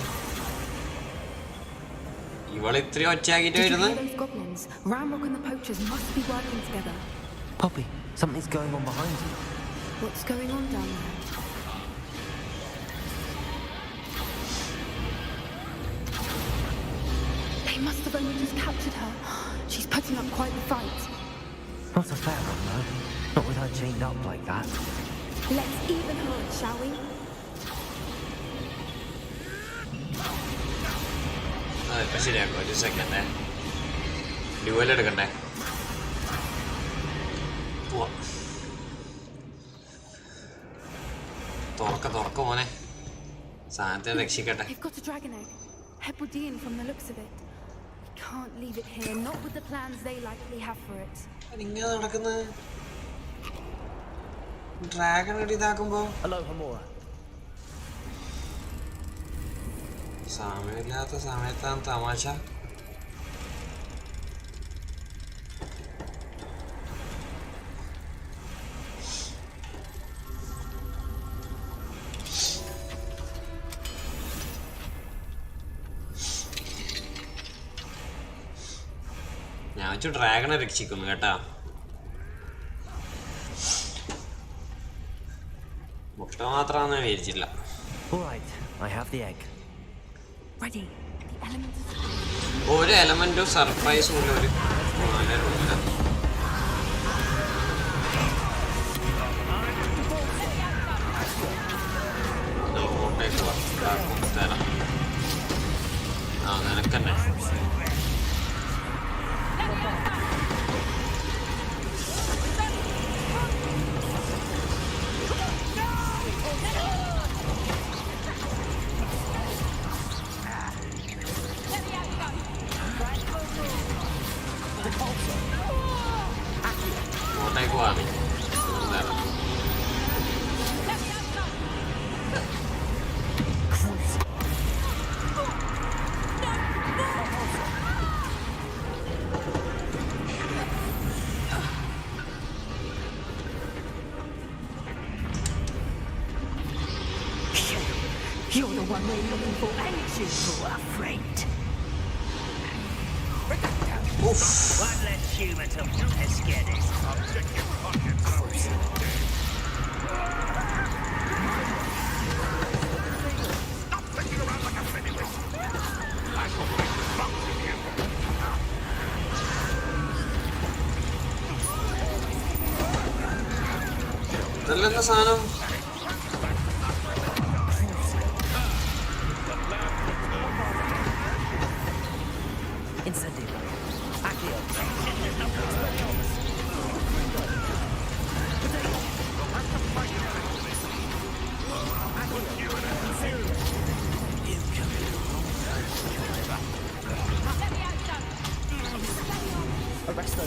ഇവള് ഇത്രയും ഒച്ചയാക്കിട്ട് Did you വരുന്നത്. hear those goblins? Ramrock and the poachers must be working together. Poppy, something's going on behind you. What's going on down there? They must have only just captured her. She's putting up quite the fight. Not a fair one, though. Not with her chained up like that. Let's even her, shall we? ഇപ്പൊ ശരിയാക്കും. ഒരു second dual എടുക്കണ്ടേ. തുറക്ക മോനെ. സാധനത്തെ രക്ഷിക്കട്ടെ. They've got a dragon egg. Hebridean from the looks of it. We can't leave it here, not with the plans they likely have for it. ഇങ്ങനെ നടക്കുന്നത് dragon ഇതാക്കുമ്പോ Hello, Hamora. സമയമില്ലാത്ത സമയത്താണ് തമാശ. ഞാൻ വെച്ചു ഡ്രാഗണെ രക്ഷിക്കുന്നു കേട്ടാ. മുട്ട മാത്രമാണെന്ന് വിചാരിച്ചില്ല. All right, I have the egg. Ready. The element is. ഒരു എലമെന്റും സർപ്രൈസും ഇല്ല. ഒരു മാലരുമില്ല. ഇങ്ങോട്ടേക്ക് തരാം. നിനക്കന്നെ You're the one we're looking for, ain't you? You're afraid. One less human to get it. I'll check your pockets. I'll be dead. Stop thinking around like a pennyweight. I shall make the bumps in you. ഇതല്ലെന്താ സാധനം? Incendio. Accio. Arresto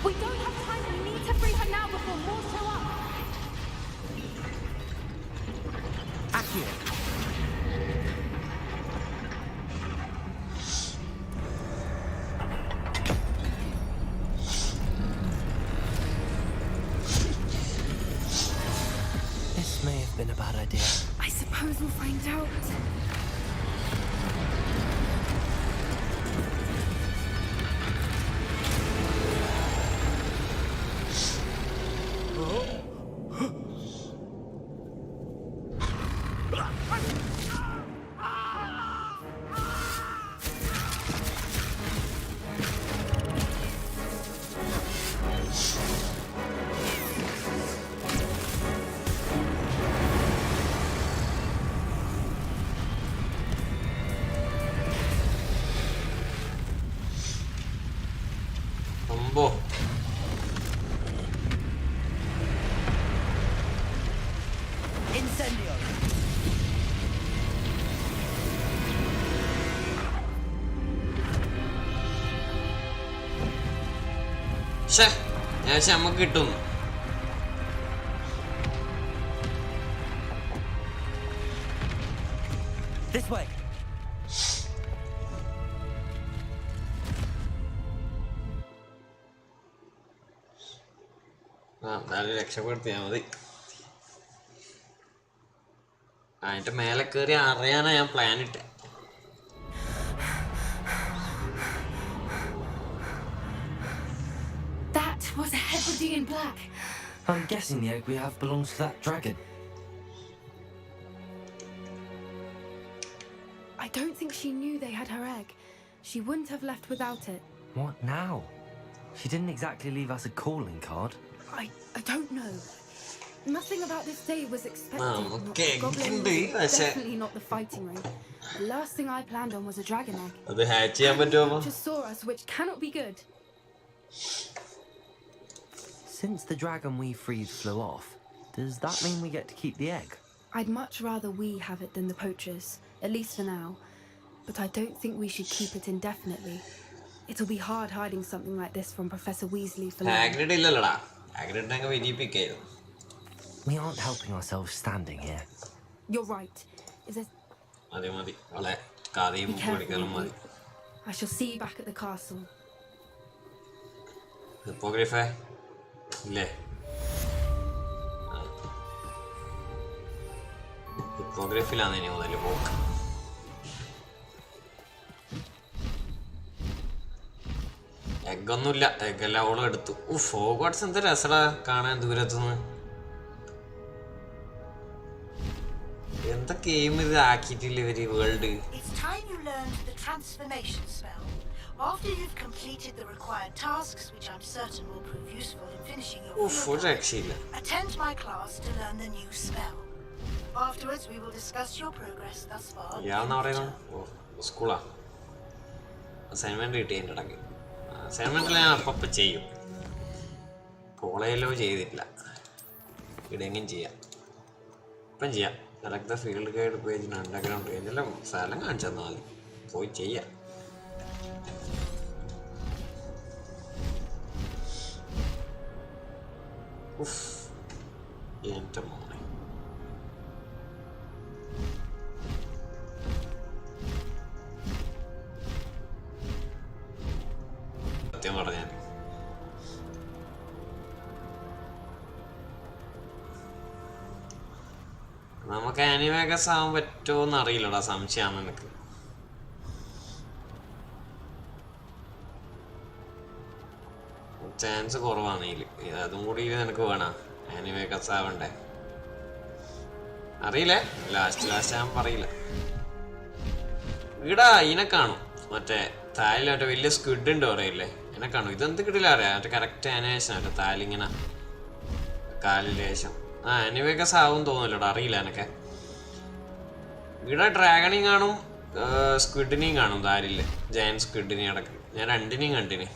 We don't have time. We need to free her now before more show up. Accio. This may have been a bad idea. I suppose we'll find out. അമ്പോ Incendio. ഷേ ഞാൻ നമുക്ക് കിട്ടും. This way. എന്നാലും രക്ഷപ്പെടുത്തിയാ മതി. അതിന്റെ മേലെ കയറി അറിയാനാ ഞാൻ plan ഇട്ടെ. That was a Hebridean black. I'm guessing the egg we have belongs to that dragon. I don't think she knew they had her egg. She wouldn't have left without it. What now? She didn't exactly leave us a calling card. I don't know. Nothing about this day was expected. Not okay, the goblin indeed, ring, I said. definitely not the fighting ring. The last thing I planned on was a dragon egg. അത് hatch ചെയ്യാൻ പറ്റുമോ? Just saw us, which cannot be good. Since the dragon we freed flew off, does that mean we get to keep the egg? I'd much rather we have it than the poachers, at least for now. But I don't think we should keep it indefinitely. It'll be hard hiding something like this from Professor Weasley for long. Hagrid ഇല്ലല്ലോടാ. ഹാഗ്രിഡിനെ അങ്ങ് വിരിയിപ്പിക്കായിരുന്നു. We aren't helping ourselves standing here. You're right. Is there... മതി മതി അവളെ കറിയും Be careful, പൊടിക്കലും മതി. I shall see you back at the castle. ഹിപ്പോഗ്രിഫേ ഇല്ലേ? ഹിപ്പോഗ്രിഫിലാണ് ഇനി മുതൽ പോക്ക്. എഗ്ഗൊന്നുമില്ല. എഗ്ഗെല്ലാം അവളും എടുത്തു. ഹോഗ്വാർട്സ് എന്ത് രസടാ കാണാൻ ദൂരത്തുനിന്ന്. എന്താ ഗെയിം ഇത് ആക്കിയിട്ടില്ല ഇവര് world. It's time you learned the transformation spell. After you've completed the required tasks, which I'm certain will prove useful in finishing your ഒരു field, രക്ഷയില്ല. attend my class to learn the new spell. Afterwards, we will discuss your progress thus far. ഇയാളെന്നാ പറയുന്നത്? ഓ സ്കൂളാ. Assignment കിട്ടി എൻ്റെ ഇടയ്ക്ക്. അസൈൻമെന്റിൽ ഞാൻ അപ്പം ചെയ്യും. കോളേജിലോ ചെയ്തിട്ടില്ല. ഇടെങ്കിലും ചെയ്യാം. ഇപ്പം ചെയ്യാം. സെലക്ട് ദ ഫീൽഡ് ഗൈഡ് പേജിന് അണ്ടർഗ്രൗണ്ട് പേജെല്ലാം സ്ഥലം കാണിച്ചു തന്നാൽ മതി. പോയി ചെയ്യാം. എൻ്റെ മോനെ സത്യം പറഞ്ഞാൽ നമുക്ക് ആനിവേഗസ് ആവാൻ പറ്റുമോന്ന് അറിയില്ലടാ, സംശയമാണ് എനിക്ക്. ചാൻസ് കുറവാണ് അതും കൂടി നിനക്ക് വേണം ആനിവേഗസ് ആവണ്ടേ. അറിയില്ലേ, ലാസ്റ്റ് ഞാൻ പറയില്ല. ഇടാ ഇതിനെ കാണും, മറ്റേ താലിൽ മറ്റേ വലിയ സ്ക്വിഡ് ഉണ്ട് പറയില്ലേ, എന്നെ കാണും. ഇതെന്ത് കിട്ടില്ല അറിയാം, മറ്റേ കറക്റ്റ് ആനിമേഷൻ മറ്റേ താലിങ്ങനെ കാലിൽ ലേശം. ആനിവേഗസ് ആവും തോന്നില്ലടാ, അറിയില്ല എനക്ക്. ഇവിടെ ഡ്രാഗണിയും കാണും സ്ക്വിഡിനെയും കാണും താലില്, ജയന്റ് സ്ക്വിഡിനെയും അടക്കം. ഞാൻ രണ്ടിനെയും കണ്ടിന്.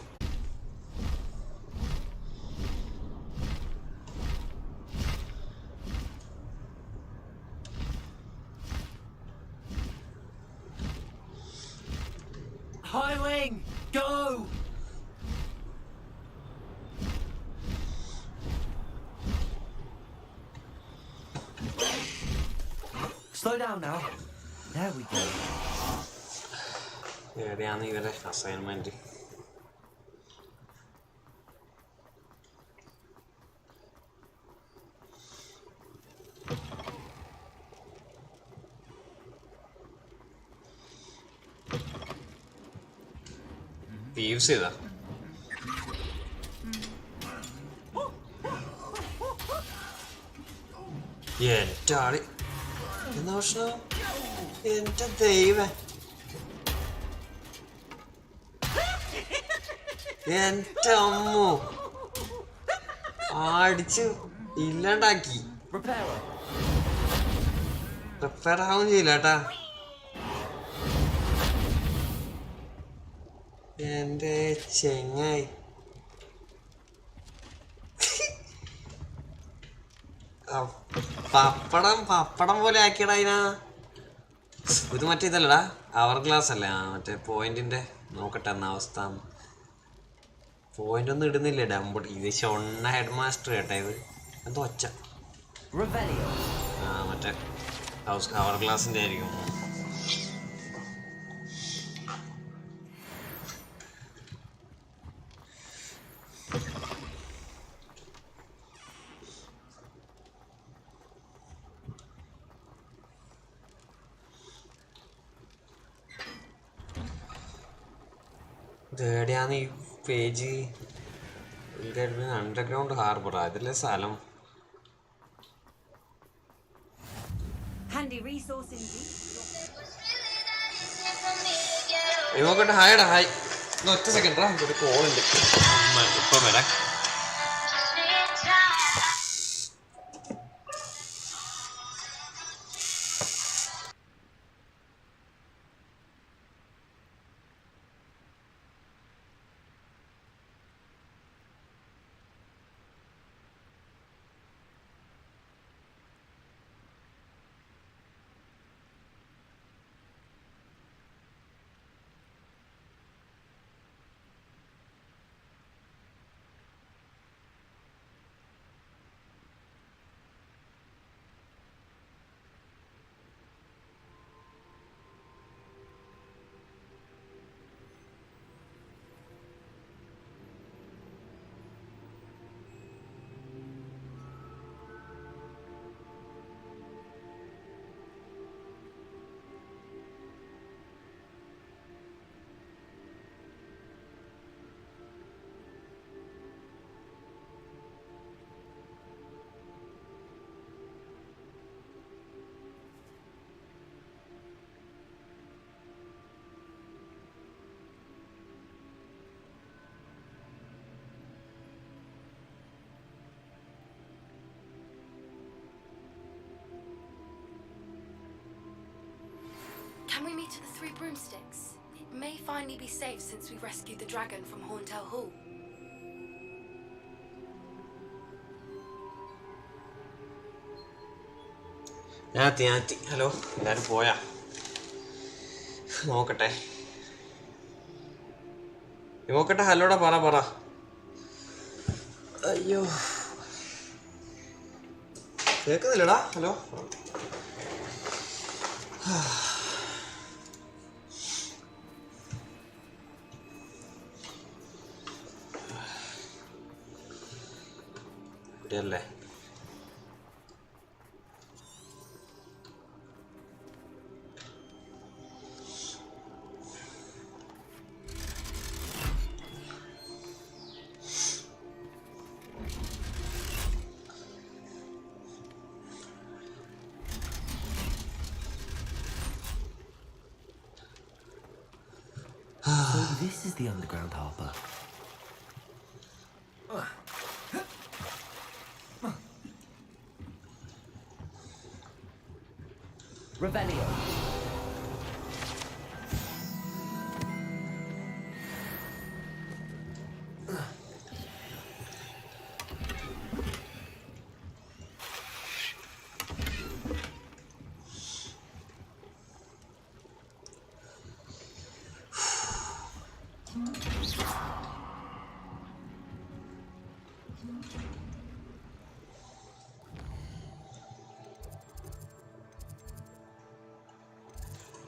Highwing, go! Slow down now. There we go. എവിടെയാണ് ഇവരെ അസൈൻമെന്റ്? യൂസ് ചെയ്താ എൻ്റെ ആള് എന്താ പ്രശ്നം? എൻ്റെ ദൈവം, എൻ്റെ അമ്മോ അടിച്ച് ഇല്ലാണ്ടാക്കി. റിപ്പയർ ആവും ചെയ്യില്ല കേട്ടാ. എൻ്റെ ചെങ്ങായി പപ്പടം പോലെ ആക്കിയടാ അതിനാ. ഇത് മറ്റേ ഇതല്ലടാ, അവർ ഗ്ലാസ് അല്ലേ? മറ്റേ പോയിന്റിന്റെ നോക്കട്ടെ എന്ന അവസ്ഥ. പോയിന്റ് ഒന്നും ഇടുന്നില്ല ഡംബിൾ. ഇത് ഷൊണ്ണ ഹെഡ് മാസ്റ്റർ കേട്ടാ. ഇത് എന്തോ ഒച്ച. മറ്റേ അവർ ഗ്ലാസിന്റെ ആയിരിക്കും. ഇതെവിടെയാണ് ഈ പേജ്? അണ്ടർഗ്രൗണ്ട് ഹാർബറാ ഇതിലെ സ്ഥലം? നോക്കട്ടെ. ഹായടാ, ഹായ്. ഒറ്റ സെക്കൻഡാ, ഒരു കോളുണ്ട്, ഇപ്പം വരാം. Can we meet at the Three Broomsticks? It may finally be safe since we rescued the dragon from Horntail Hall. ഞാത്തി. ഹലോ, എല്ലാവരും പോയാ? നോക്കട്ടെ. ഹലോടാ, പറ. അയ്യോ, കേൾക്കുന്നില്ലടാ? ഹലോ. ഇവിടെയല്ലേ? So this is the underground harbor. Revelio.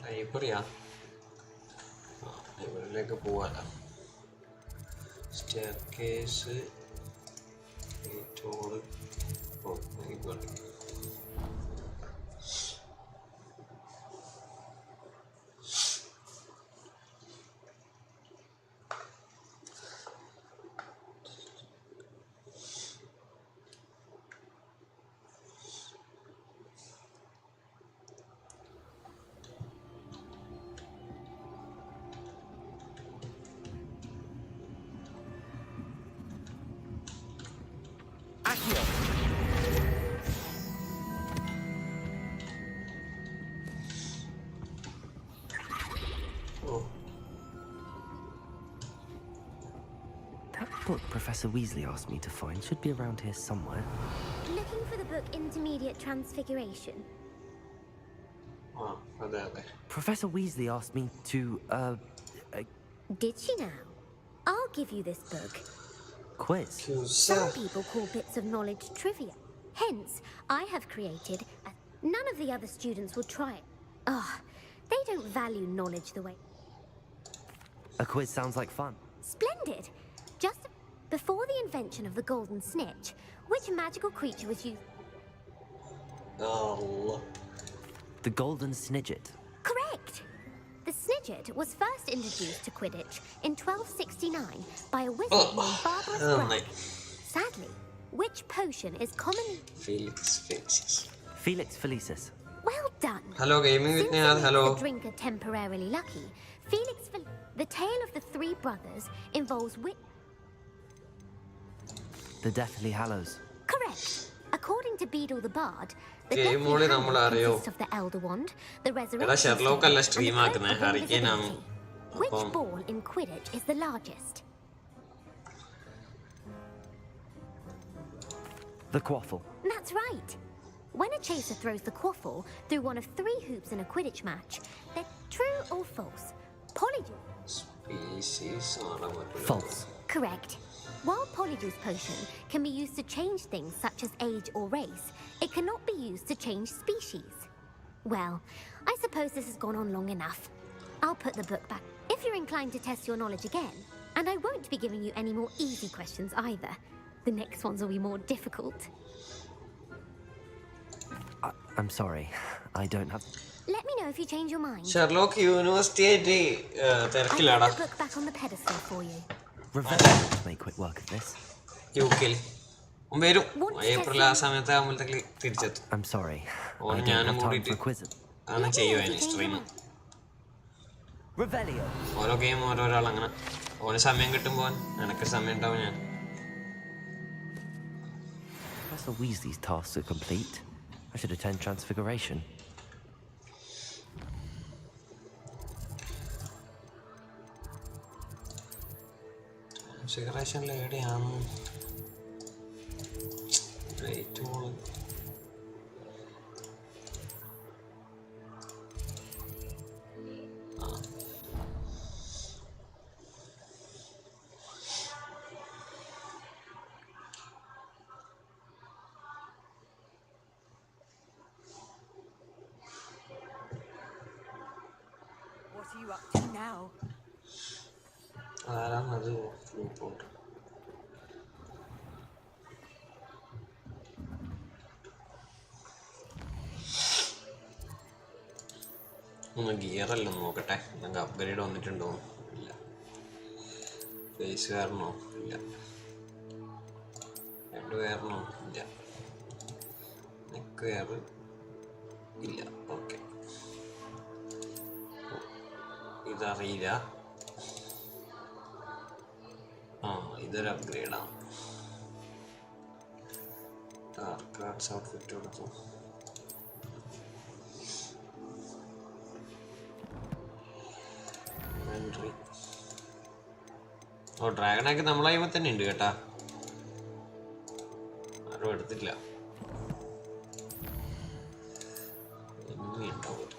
ലൈബ്രറിയാ? ലൈബ്രറിയിലേക്ക് പോവാലോ. Staircase, library. That book Professor Weasley asked me to find should be around here somewhere. Looking for the book Intermediate Transfiguration? അതെ അതെ. Professor Weasley asked me to, Did she now? I'll give you this book. quiz. Some people call bits of knowledge trivia. Hence, I have created none of the other students will try it. They don't value knowledge the way... A quiz sounds like fun. Splendid! Just before the invention of the golden snitch, which magical creature was used? Allah. The golden snidget. Correct! The snidget was first introduced to Quidditch in 1269 by a wizard named Barbarous Bragg. Sadly, which potion is commonly... Felix Felicis. Well done! Hello, gaming with Since Nihad. it makes Hello. the drinker temporarily lucky, the tale of the three brothers involves The Deathly Hallows. Correct. According to Beedle the Bard, the Game Deathly only Hallows നമ്മൾ അറിയോ? consists of the Elder Wand, the എടാ Resurrection Sherlock അല്ല Stone, stream and the ആക്കുന്നത്, Cloak of ഹരിക്കേനാണ്. Invisibility. Which അപ്പം ball in Quidditch is the largest? The Quaffle. That's right. When a chaser throws the quaffle through one of three hoops in a Quidditch match, they're true or false. Species ആണ് മറ്റുള്ള. False. Correct. While Polyjuice Potion can be used to change things such as age or race, it cannot be used to change species. Well, I suppose this has gone on long enough. I'll put the book back if you're inclined to test your knowledge again. And I won't be giving you any more easy questions either. The next ones will be more difficult. I'm sorry. I don't have... Let me know if you change your mind. Sherlock university ആയിട്ട് I തിരക്കിലാടാ. put the book back on the pedestal for you. Revelio to make quick work of this. യുകെയിൽ വരും. April ആ സമയത്ത് ആകുമ്പോഴത്തേക്ക് തിരിച്ചെത്തും. I'm sorry. ഓന് I don't ഞാനും have time കൂടിയിട്ട് for a quiz. അന്ന് ചെയ്യുവാൻ സ്ട്രീം. Revelio. ഓരോ ഗെയിം ഓരോരാൾ അങ്ങനെ. ഓന് സമയം കിട്ടുമ്പോൾ എനിക്ക് സമയം ഉണ്ടാവും ഞാൻ. Professor Weasley's tasks are complete. I should attend Transfiguration. ട്രാൻസ്ഫിഗറേഷനിൽ എവിടെയാണ് great hall? What are you up to now? അതാരാണത് ഫ്ലൂട്ട് ഒന്ന് ഗിയറല്ലോ നോക്കട്ടെ എന്തെങ്കിലും അപ്ഗ്രേഡ് വന്നിട്ടുണ്ടോ ഇല്ല ഫേസ് കയറണോ ഇല്ല ഹെഡ് കയറണോ ഇല്ല നെക്ക് കയറ് ഇല്ല ഓക്കെ ഇതറിയില്ല ഇതൊരു അപ്ഗ്രേഡാണ് ഡാർക്ക് ആർട്സ് ഔട്ട്ഫിറ്റ് കൊടുത്തു ഓ ഡ്രാഗണൊക്കെ നമ്മളായ്മ തന്നെ ഉണ്ട് കേട്ടാ ആരും എടുത്തില്ല ഉണ്ടാവും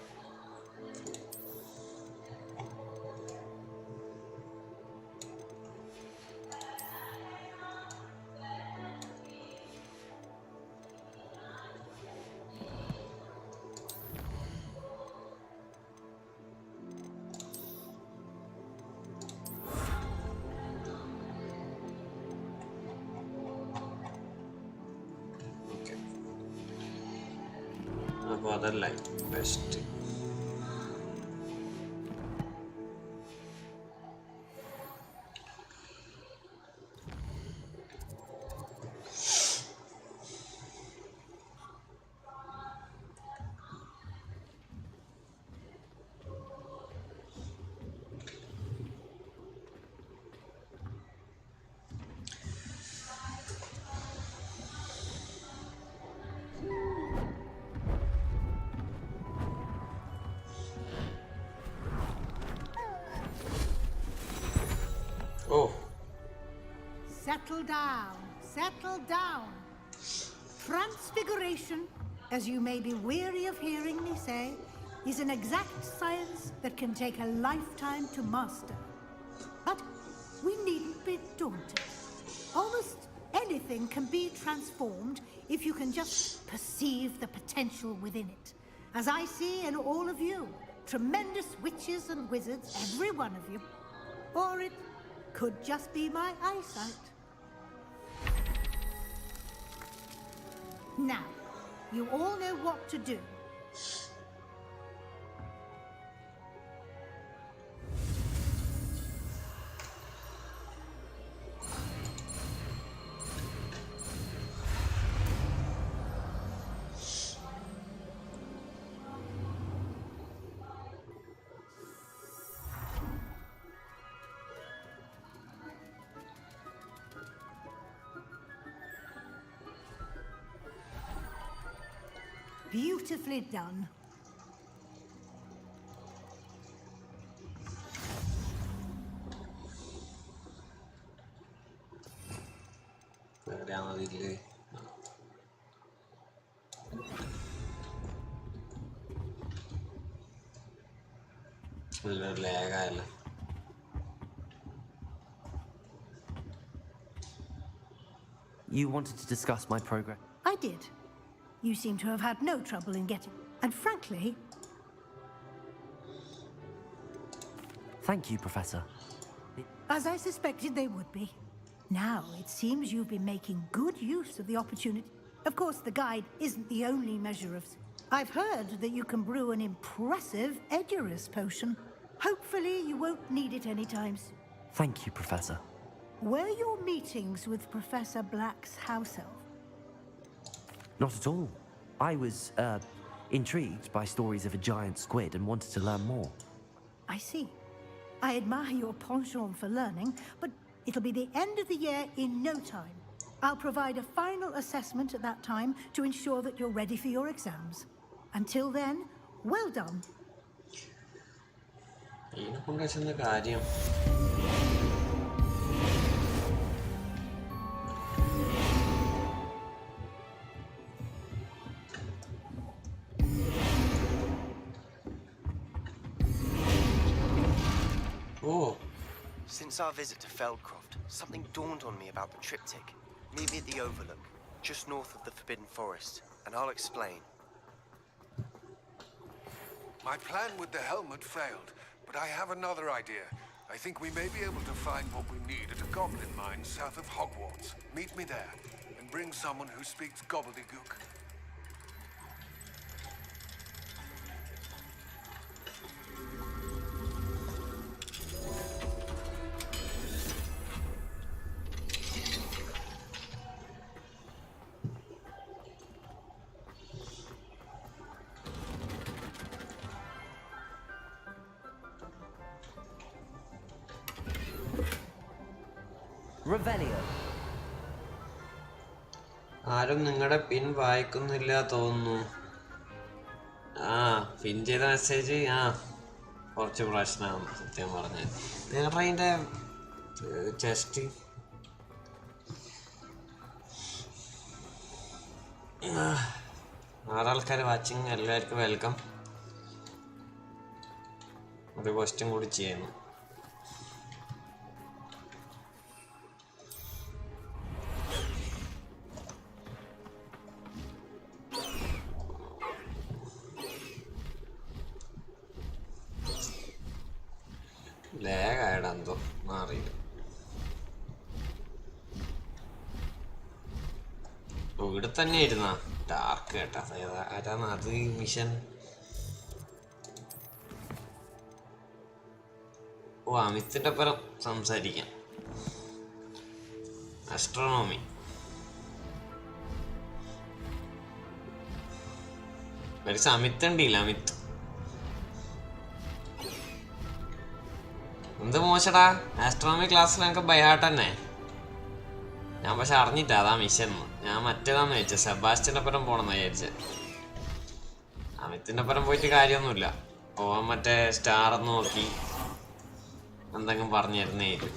അപ്പോൾ അതല്ല best Oh. Settle down. Settle down. Transfiguration, as you may be weary of hearing me say, is an exact science that can take a lifetime to master. But we needn't be daunted. Almost anything can be transformed if you can just perceive the potential within it. As I see in all of you, tremendous witches and wizards, every one of you. Or it could just be my eyesight. Now, you all know what to do. Beautifully done. എവിടെയാണോ ഇതില് നല്ലൊരു ലാഗായല്ലോ You wanted to discuss my progress? I did. You seem to have had no trouble in getting... And frankly... Thank you, Professor. As I suspected they would be. Now, it seems you've been making good use of the opportunity. Of course, the guide isn't the only measure of... I've heard that you can brew an impressive Edurus potion. Hopefully, you won't need it anytime soon. Thank you, Professor. Were your meetings with Professor Black's house elf? Not at all. I was, intrigued by stories of a giant squid and wanted to learn more. I see. I admire your penchant for learning, but it'll be the end of the year in no time. I'll provide a final assessment at that time to ensure that you're ready for your exams. Until then, well done. Oh. Since our visit to Feldcroft, something dawned on me about the triptych. Meet me at the Overlook, just north of the Forbidden Forest, and I'll explain. My plan with the helmet failed, But I have another idea. I think we may be able to find what we need at a goblin mine south of Hogwarts. Meet me there, and bring someone who speaks gobbledygook. Revelio. ആരും നിങ്ങളുടെ പിൻ വായിക്കുന്നില്ല തോന്നുന്നു. പിൻ ചെയ്ത message കുറച്ച് പ്രശ്നമാണ് സത്യം പറഞ്ഞത്. നിങ്ങളുടെ അതിൻ്റെ ചെസ്റ്റ് ആറാൾക്കാർ വാച്ചിങ്, എല്ലാവർക്കും വെൽക്കം. ഒരു ക്വസ്റ്റ്യൻ കൂടി ചെയ്യുന്നു. ലേഗായിടെന്തോ മാറിയില്ല. ഇവിടെ തന്നെ ഇരുന്നാ ഡാർക്ക് കേട്ടാ. അതാണ് അത് മിഷൻ. അമിത്തിന്റെ പരം സംസാരിക്കാം. അസ്ട്രോണോമി. അമിത്ത് ഉണ്ടില്ല. അമിത്ത് എന്ത് മോശടാ. ആസ്ട്രോണമി ക്ലാസ്സിൽ എനിക്ക് ബൈഹാർട്ട് തന്നെ. ഞാൻ പക്ഷെ അറിഞ്ഞിട്ടാ അതാ മിഷൻ. ഞാൻ മറ്റേതാന്ന് ചോദിച്ചത്, സെബാസ്റ്റ്യൻ്റെ ഒപ്പം പോണെന്നാ വിചാരിച്ചത്. അമിത്തിൻ്റെ ഒപ്പം പോയിട്ട് കാര്യമൊന്നുമില്ല. പോവാൻ മറ്റേ സ്റ്റാർ നോക്കി എന്തെങ്കിലും പറഞ്ഞു തരുന്നേരും.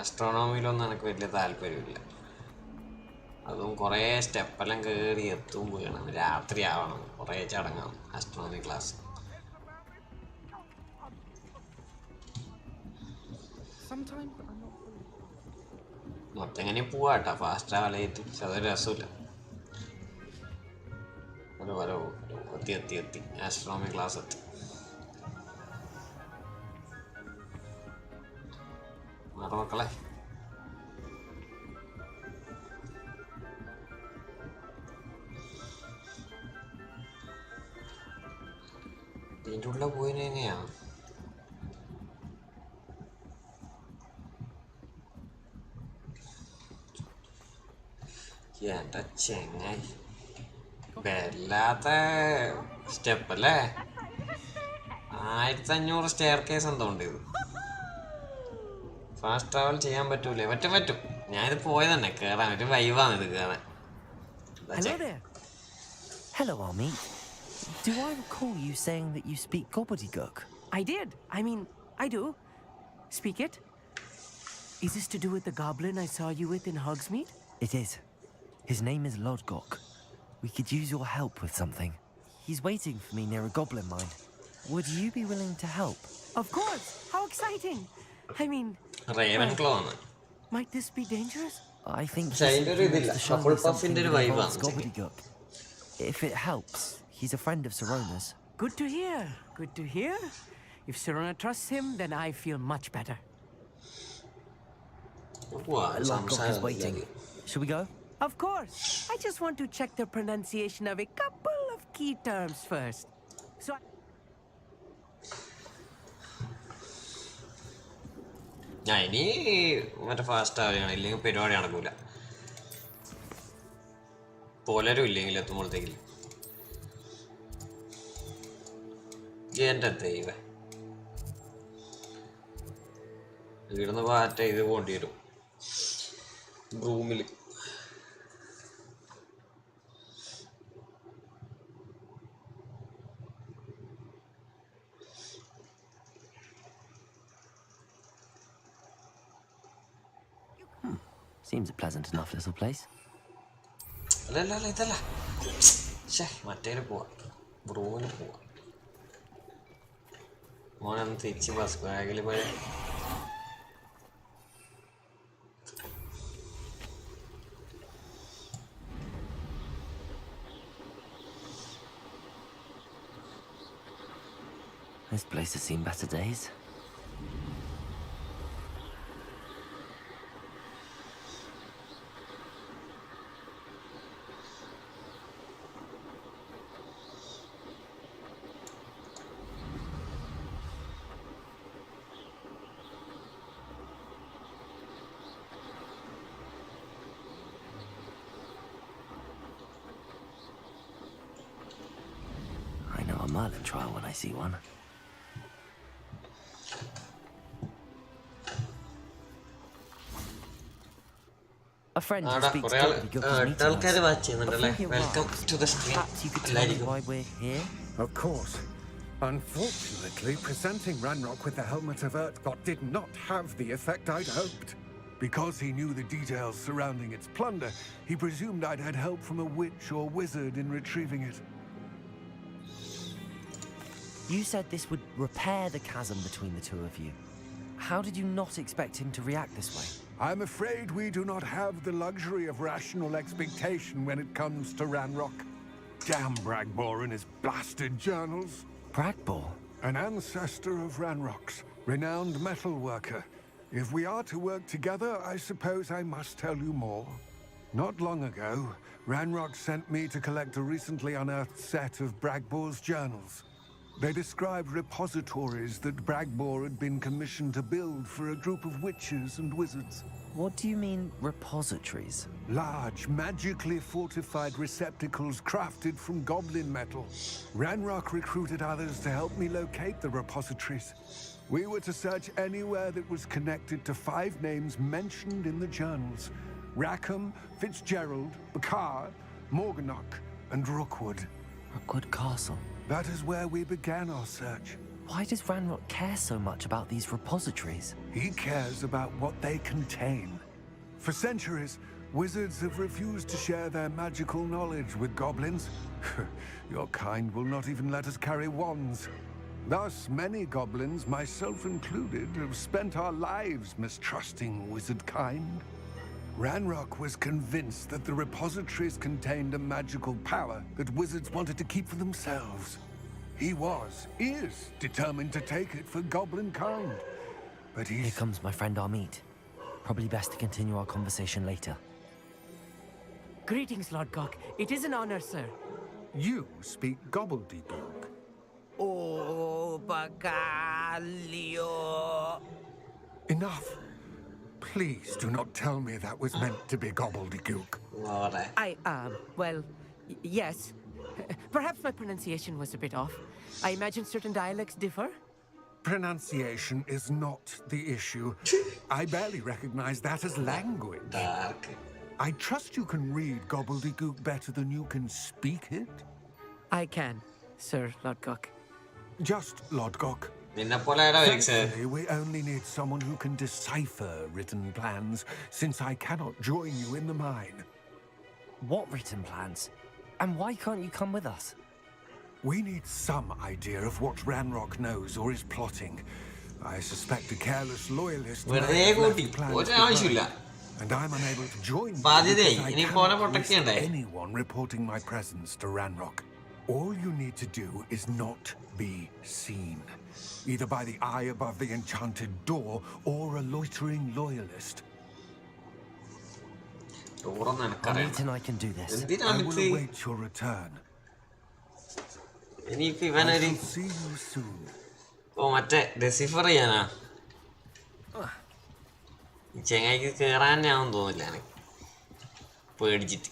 ആസ്ട്രോണോമിയിലൊന്നും എനിക്ക് വലിയ താല്പര്യമില്ല. അതും കുറേ സ്റ്റെപ്പെല്ലാം കയറി എത്തും വീണം. രാത്രി ആവണം. കുറേ ചടങ്ങാണ് ആസ്ട്രോണമി ക്ലാസ്. മൊത്തം എങ്ങനെ പോവാട്ടാ. ഫാസ്റ്റ് ട്രാവൽ ചെയ്തിട്ട് പക്ഷെ അതൊരു രസമില്ല. എത്തി ആസ്ട്രോണമി ക്ലാസ് എത്തി. മക്കളെ ഇതിൻ്റെ ഉള്ളിൽ പോയിന് എങ്ങനെയാ? എൻ്റെ ചെങ്ങായി വല്ലാത്ത സ്റ്റെപ്പ് അല്ലേ. 1500 സ്റ്റെയർ കേസ് എന്തോ ഉണ്ട് ഇത്. ഫാസ്റ്റ് ട്രാവൽ ചെയ്യാൻ പറ്റൂലേ? പറ്റും. ഞാനിത് പോയത് തന്നെ കേറാൻ. ഒരു വൈവാണ് ഇത് കേറാൻ. Hello there. Hello, Army. Do I recall you saying that you speak gobbledygook? I did. I mean, I do. Speak it. Is this to do with the goblin I saw you with in Hogsmeade? It is. His name is Lodgok. We could use your help with something. He's waiting for me near a goblin mine. Would you be willing to help? Of course. How exciting. I mean, Ravenclaw. Might this be dangerous? I think പക്ഷെ അതിൻ്റെ ഒരു ഇതില്ല. Shuffle പഫിൻ്റെ ഒരു വൈബാണ്. gobbledygook. If it helps, he's a friend of Sirona's. Good to hear. Good to hear. If Sirona trusts him, then I feel much better. Lodgok is waiting. Should we go? Of course. I just want to check the pronunciation of a couple of key terms first. So ഇനി മറ്റേ fast ആവുകയാണ്. ഇല്ലെങ്കിൽ പരിപാടി നടക്കൂല. പോലരും ഇല്ലെങ്കിൽ എത്തുമ്പോഴത്തേക്കില്ല. എൻ്റെ ദൈവ ഇവിടുന്ന് പാറ്റ ഇത് പോണ്ടി വരും റൂമിൽ. Seems a pleasant enough little place. അല്ല ഇതല്ല. മറ്റേല് പോവാ. റൂമിൽ പോവാ. മോനൊന്ന് തിരിച്ച് ബസ് ബാഗിൽ പോയ This place has seen better days. I know a Merlin trial when I see one. A friend who speaks gobbledygook is meeting us. Welcome to the stream. Perhaps you could tell me why we're here? Of course. Unfortunately, presenting Ranrock with the Helmet of Urtkot did not have the effect I'd hoped. Because he knew the details surrounding its plunder, he presumed I'd had help from a witch or wizard in retrieving it. You said this would repair the chasm between the two of you. How did you not expect him to react this way? I'm afraid we do not have the luxury of rational expectation when it comes to Ranrock. Damn Bragbor and his blasted journals. Bragbor? An ancestor of Ranrock's, renowned metal worker. If we are to work together, I suppose I must tell you more. Not long ago, Ranrock sent me to collect a recently unearthed set of Bragbor's journals. They described repositories that Bragbor had been commissioned to build for a group of witches and wizards. What do you mean, repositories? Large, magically fortified receptacles crafted from goblin metal. Ranrock recruited others to help me locate the repositories. We were to search anywhere that was connected to 5 names mentioned in the journals: Rackham, Fitzgerald, Bakar, Morganach, and Rookwood. Rookwood Castle. That is where we began our search. Why does Ranrock care so much about these repositories? He cares about what they contain. For centuries, wizards have refused to share their magical knowledge with goblins. Your kind will not even let us carry wands. Thus, many goblins, myself included, have spent our lives mistrusting wizard kind. Ranrock was convinced that the repositories contained a magical power that wizards wanted to keep for themselves. He is determined to take it for goblin kind. But Here comes my friend Amit. Probably best to continue our conversation later. Greetings, Lord Gok. It is an honor, sir. You speak gobbledygook. Oh, Bacalio. Enough. Please do not tell me that was meant to be gobbledygook. Yes. Perhaps my pronunciation was a bit off. I imagine certain dialects differ. Pronunciation is not the issue. I barely recognize that as language. I trust you can read gobbledygook better than you can speak it? I can, Sir Lord Gok. Just Lord Gok. Thankfully, we only need someone who can decipher written plans, since I cannot join you in the mine. What written plans? And why can't you come with us? We need some idea of what Ranrock knows or is plotting. I suspect a careless loyalist may have left plans behind, and I'm unable to join you because I cannot risk anyone reporting my presence to Ranrock. All you need to do is not be seen, either by the eye above the enchanted door or a loitering loyalist. Amit and I can do this. I will await your return. I shall see you soon. മറ്റേ decipher ചെയ്യാനാ ചെങ്ങായിക്ക് കേറാനാവും തോന്നില്ല എനിക്ക് പേടിച്ചിട്ട്.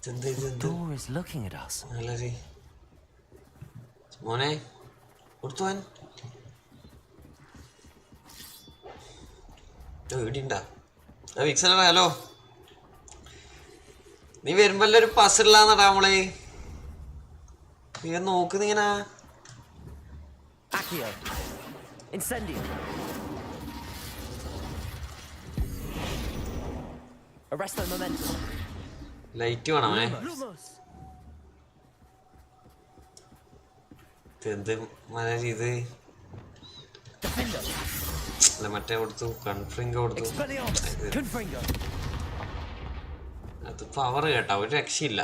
The door is looking at us. മോനെ കൊടുത്തുവാൻ വീടിണ്ടാ വിക്സനടാ. Hello, നീ വരുമ്പല്ലോ ഒരു പസിലാന്നടാ നമ്മള്. നീ നോക്കുന്നിങ്ങനെ. Accio. Incendio. Arresto momentum. Light വേണമേ. എന്ത് മന ചെയ്ത് അല്ല മറ്റേ കൊടുത്തു കൺഫ്രിങ്ക് കൊടുത്തു. അത് പവർ കേട്ടാ ഒരു രക്ഷയില്ല.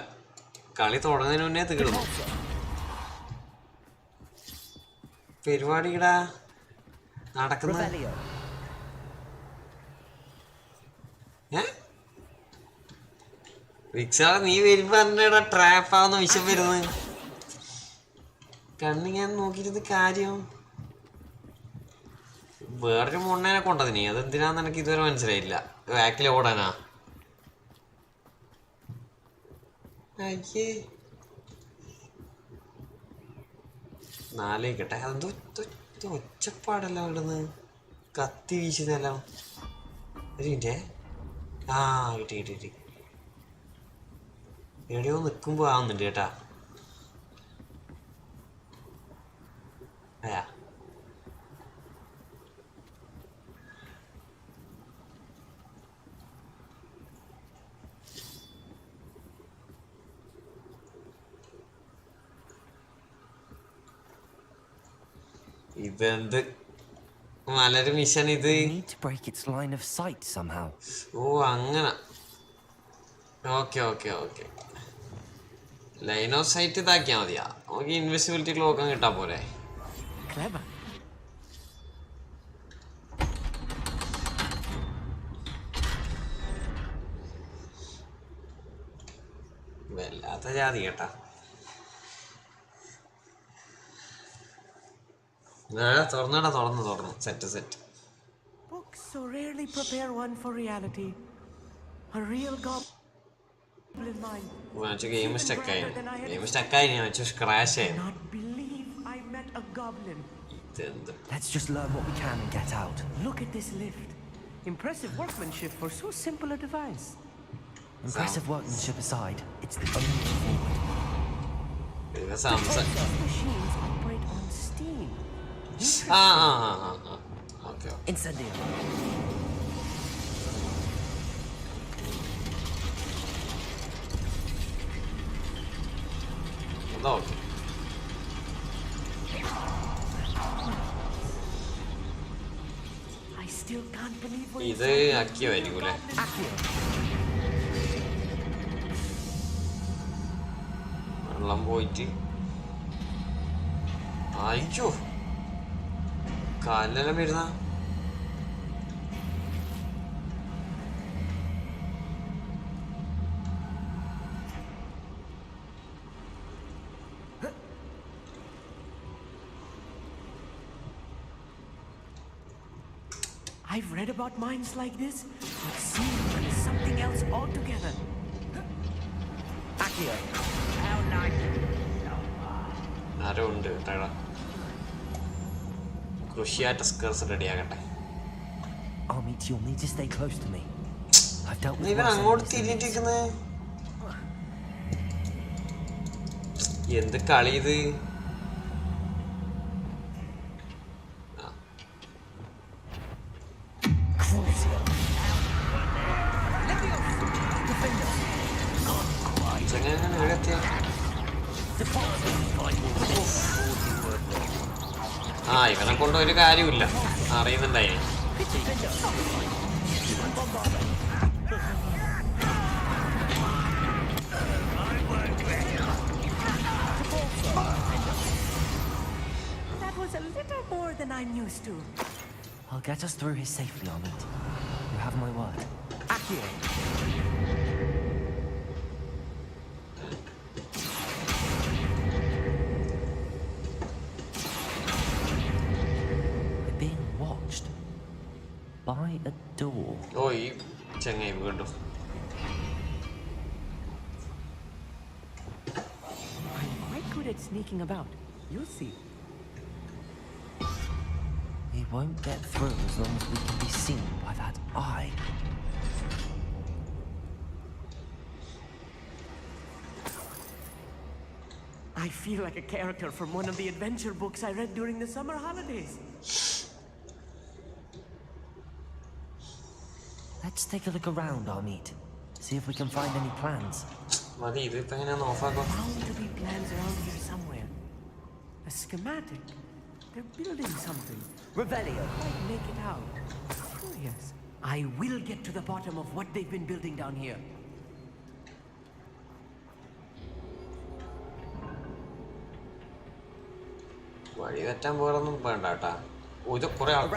കളി തുടങ്ങുന്നതിന് മുന്നേ തീർന്നു. പരിപാടിടാ നടക്കുന്ന വിക്സാളെ നീ വരുമ്പോ എന്നടാ ട്രാപ്പാവുന്ന വിഷം വരുന്നത്. കണ്ണി ഞാൻ നോക്കിയിരുന്ന കാര്യം വേറൊരു മുണ്ണേനെ കൊണ്ടതിനി. അതെന്തിനാന്ന് എനിക്ക് ഇതുവരെ മനസ്സിലായില്ല. ബാക്കിൽ ഓടാനാ? അയ്യേ നാലേക്കട്ടെ. അതെന്തോ ഒച്ചപ്പാടല്ല ഇവിടുന്ന് കത്തി വീശുന്നല്ലോ. ഒരു മിനിറ്റേ. ആ കിട്ടി കിട്ടി കിട്ടി. എവിടെയോ നിൽക്കുമ്പോൾ ആവുന്നുണ്ട് കേട്ടാ. അയാ ഇതെന്ത് മലര് മിഷൻ ഇത്? ഓ അങ്ങനെ. Okay okay okay. Line of sight ഇതാക്കിയാ മതിയാ. നമുക്ക് ഇൻവിസിബിലിറ്റി ക്ലോക്ക് കിട്ടാ പോലെ. വല്ലാത്ത ജാതി കേട്ടാ. തുറന്നു set set. Books so rarely prepare one for reality. A real goblin mind. Game സ്റ്റക്കായി. ഞാൻ ക്രാഷ് ആയി. Not believe I met a goblin. Let's just learn what we can and get out. Look at this lift. Impressive workmanship for so simple a device. Impressive workmanship aside, it's the only way forward. These machines operate on steam. Okay. Incendio. Okay. I still can't believe we're ഇത് അക്കിയായിരിക്കൂലേ? വെള്ളം പോയിട്ട് അയ്യോ കാലിലെല്ലാം വരുന്ന. I've read about mines like this, but seeing them is something else altogether. Accio. ആരോ ഉണ്ട് കേട്ടാ. കൃഷിയായിട്ട് scarce ready ആകട്ടെ. Amit, you'll need to stay close to me. I've dealt with ഇവൻ അങ്ങോട്ട് തിരിഞ്ഞിട്ടിരിക്കുന്നത് എന്ത് കളി ഇത്? ആ ഇവനെ കൊണ്ട് ഒരു കാര്യമില്ല, അറിയുന്നുണ്ടായി. That was a little more than I'm used to. I'll get us through here safely, Amit. You have my word. Accio. By a door. Oh, ഈ ചങ്ങായി വീണ്ടും. I'm quite good at sneaking about. You'll see. He won't get through as long as we can be seen by that eye. I feel like a character from one of the adventure books I read during the summer holidays. Let's take a look around, Amit. See if we can find any plans. മതി, ഇതിപ്പോ എങ്ങനെയാന്ന് ഓഫാക്കോ? Bound to be plans around here somewhere. A schematic. They're building something. Revelio. Might make it out. Curious. I will get to the bottom of what they've been building down here. വഴി തെറ്റാൻ പോകാനൊന്നും വേണ്ട കേട്ടാ. ഓ, ഇത് കുറെ ആൾ.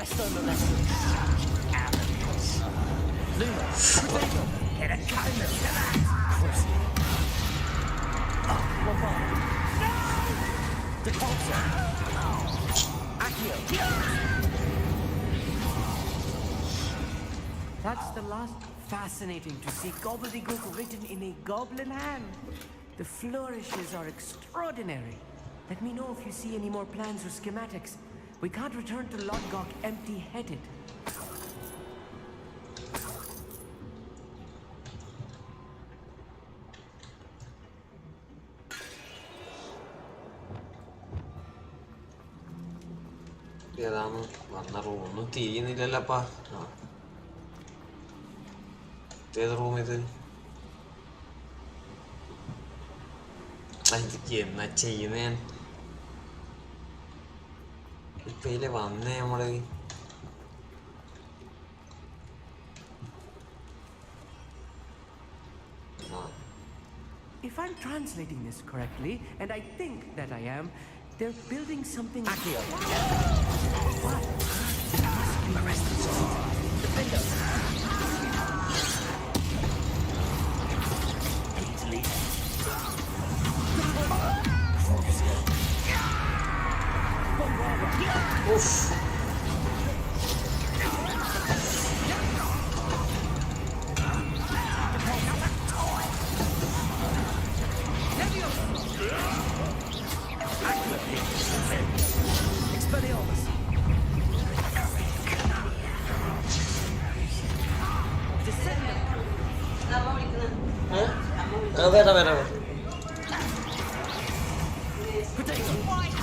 That's the last. Fascinating to see gobbledygook written in a goblin hand. The flourishes are extraordinary. Let me know if you see any more plans or schematics. We can't return to Lodgok empty-headed. ഏതാണ് വന്ന റൂമൊന്നും തിരിയുന്നില്ലല്ലപ്പാ. ഏത് room ഇത്? ഇതൊക്കെ എന്നാ ചെയ്യുന്നേ? ഇപ്പൊ ഇതില് വന്നേ നമ്മള്. If I'm translating this correctly, and I think that I am, they're building something. Accio. What? The window. Oof.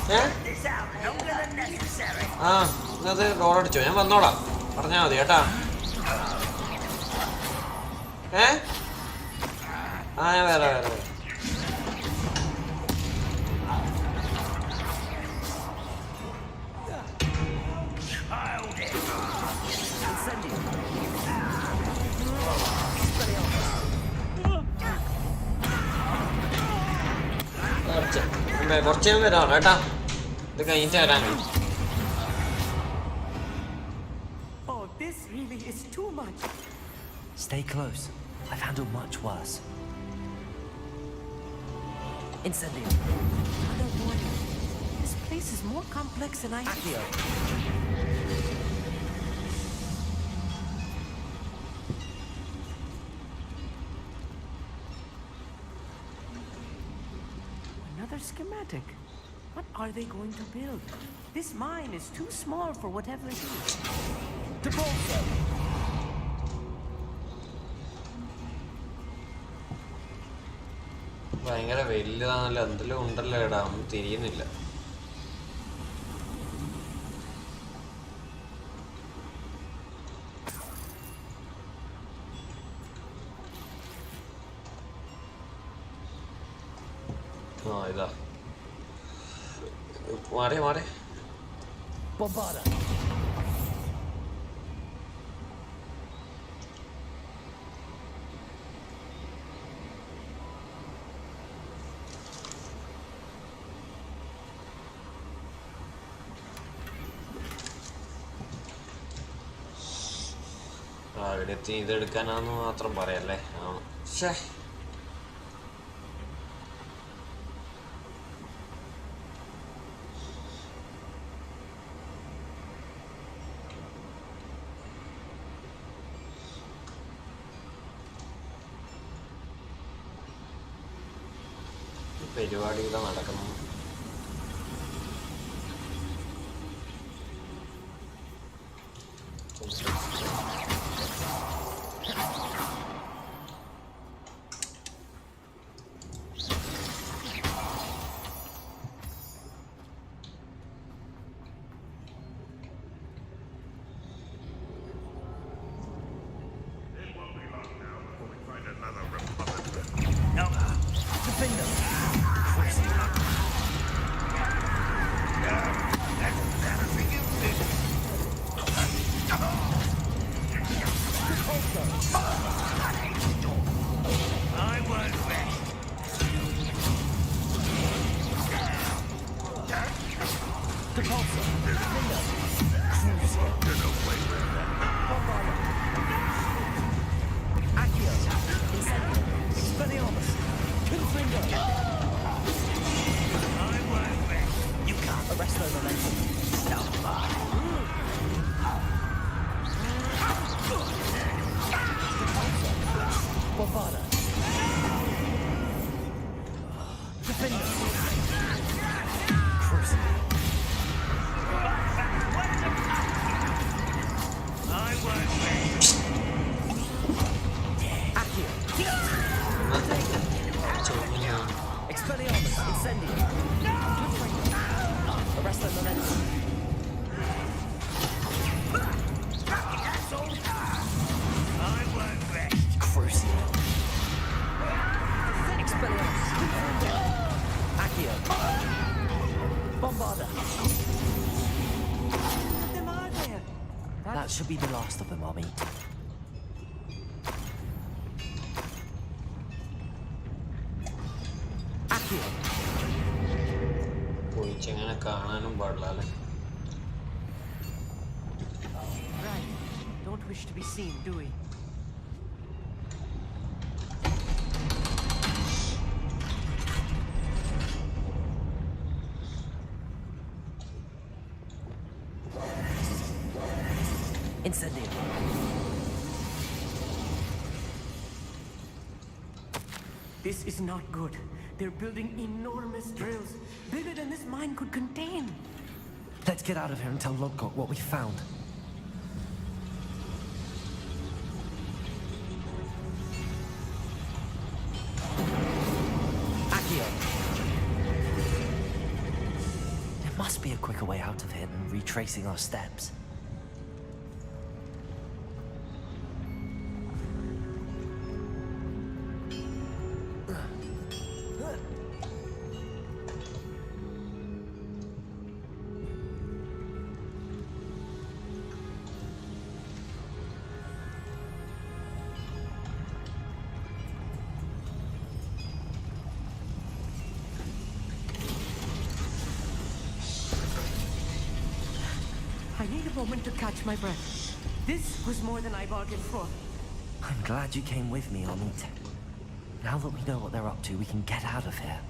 Wait. അത് ഡോറടിച്ചോ? ഞാൻ വന്നോളാം, പറഞ്ഞാ മതി കേട്ടാ. ഞാൻ വരാം. കുറച്ച് ഞാൻ വരാം കേട്ടാ. ഇത് കഴിഞ്ഞിട്ട് വരാൻ. Stay close. I've handled much worse. Incendio. Another warning. This place is more complex than I Accio. Another schematic. What are they going to build? This mine is too small for whatever it is. The bolsa. ഭയങ്കര വലുതാണല്ലോ, എന്തെല്ലാം ഉണ്ടല്ലോ ഇടാ, ഒന്നും തിരിയുന്നില്ല. ഇതാ മാറി അവിടെ എത്തി. ഇതെടുക്കാനാന്ന് മാത്രം പറയല്ലേ. ശേ, പരിപാടികളാ നടക്കുന്നു. Expelliarmus! Confringo! I won't rest. You can't. Arresto momentum. Bombarda. Defender. Crucible. I won't rest. Accio. ചെയ്യുന്ന Expelliarmus. Incendio. Arresto momentum. I won't rest. Crucible. Expelliarmus. Accio. Bombarda. How many of them are there? That should be the last of them, Army. Accio. പോയിച്ചങ്ങനെ കാണാനും പാടില്ല അല്ലേ. Right. Don't wish to be seen, do we? Incendio. This is not good. They're building enormous drills, bigger than this mine could contain. Let's get out of here and tell Lodgok what we found. Accio. There must be a quicker way out of here than retracing our steps. I need a moment to catch my breath. This was more than I bargained for. I'm glad you came with me, Amit. Now that we know what they're up to, we can get out of here.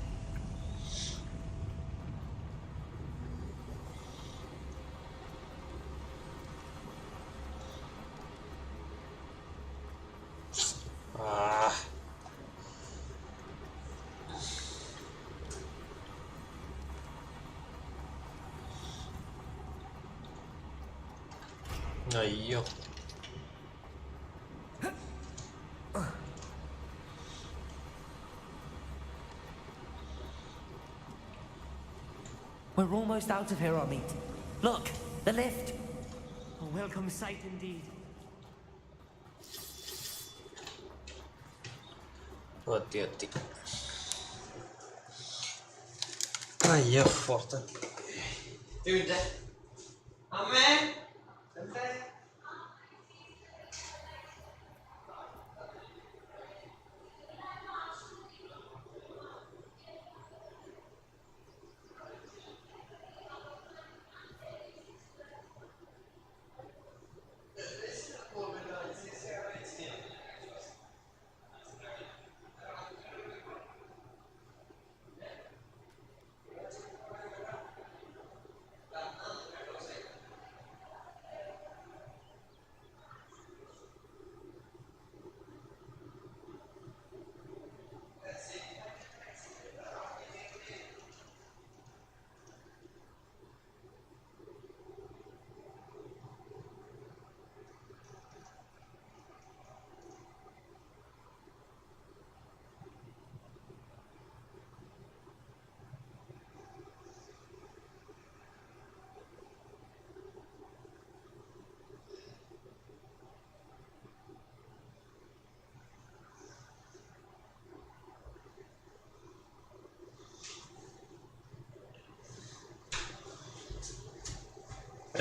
അയ്യോ We're almost out of here, Amit. Look, the lift. A welcome sight indeed. എത്തി എത്തി അയ്യോ പുറത്ത് അമ്മേ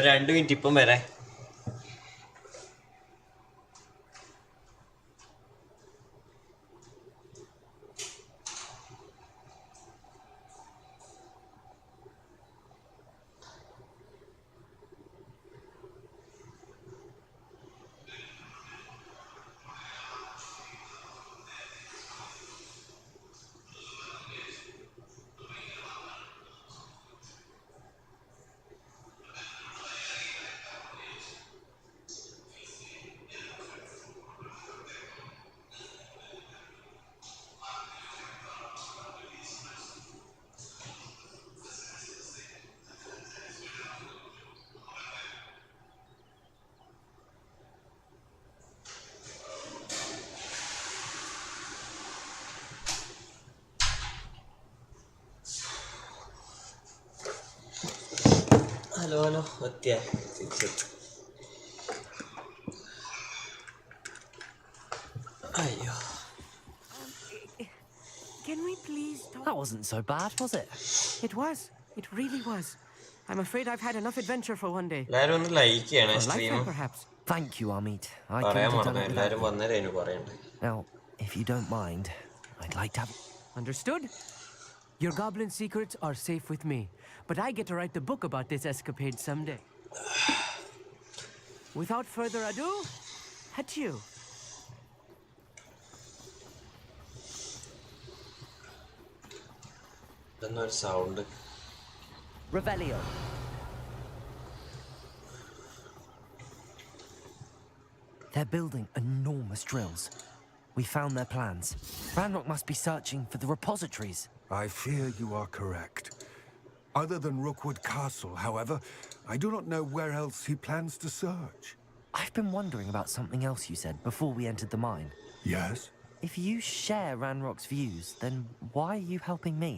ഒരു 2 minute ഇപ്പം വരെ hello എത്തിയ അയ്യോ. Can we please talk? That wasn't so bad, was it? It was. It really was. I'm afraid I've had enough adventure for one day. എല്ലാരും ഒന്ന് ലൈക്ക് ചെയ്യണേ For a stream. lifetime, perhaps. Thank you, Amit. I പറയാൻ couldn't have മറന്നു, done it എല്ലാരും without you. വന്നേരം എനിക്ക് പറയണ്ടേ. Now, if you don't mind, I'd like to have... Understood? Your goblin secrets are safe with me, but I get to write the book about this escapade someday. Without further ado, adieu. ഇതെന്നൊരു sound. Revelio. They're building enormous drills. We found their plans. Ranrock must be searching for the repositories. I fear you are correct. Other than Rookwood Castle, however, I do not know where else he plans to search. I've been wondering about something else you said before we entered the mine. Yes? If you share Ranrock's views, then why are you helping me?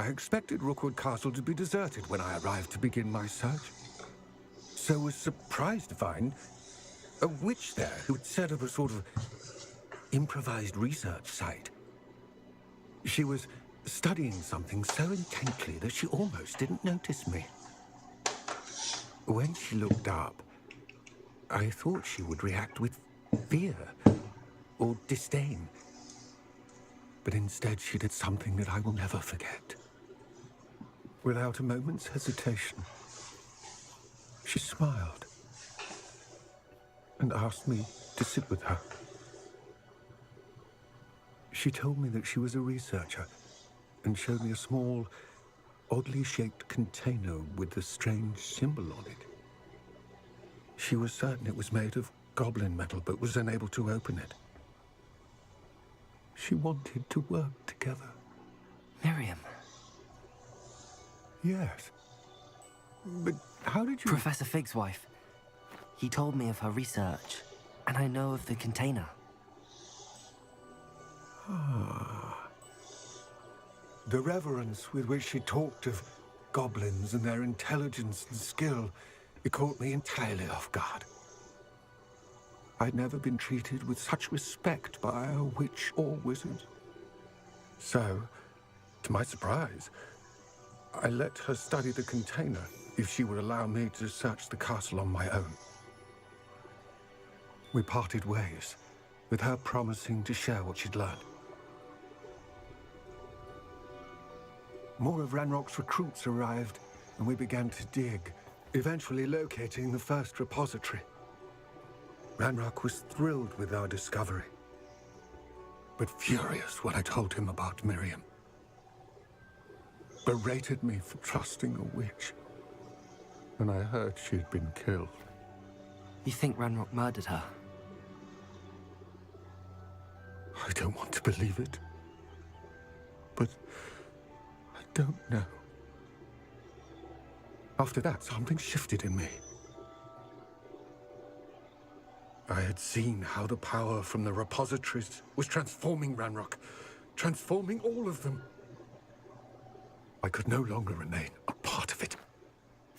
I expected Rookwood Castle to be deserted when I arrived to begin my search. So was surprised to find a witch there who'd set up a sort of improvised research site. She was studying something so intently that she almost didn't notice me. When she looked up, I thought she would react with fear or disdain. But instead she did something that I will never forget. Without a moment's hesitation, she smiled and asked me to sit with her. She told me that she was a researcher and showed me a small, oddly shaped container with a strange symbol on it. She was certain it was made of goblin metal but was unable to open it. She wanted to work together. Miriam. Yes. But how did you... Professor Fig's wife. He told me of her research, and I know of the container. The reverence with which she talked of goblins and their intelligence and skill, it caught me entirely off guard. I'd never been treated with such respect by a witch or wizard. So, to my surprise, I let her study the container if she would allow me to search the castle on my own. We parted ways, with her promising to share what she'd learned. More of Ranrock's recruits arrived, and we began to dig, eventually locating the first repository. Ranrock was thrilled with our discovery, but furious when I told him about Miriam. Berated me for trusting a witch, and I heard she'd been killed. You think Ranrock murdered her? I don't want to believe it, but I don't know. After that, something shifted in me. I had seen how the power from the repositories was transforming Ranrock, transforming all of them. I could no longer remain a part of it.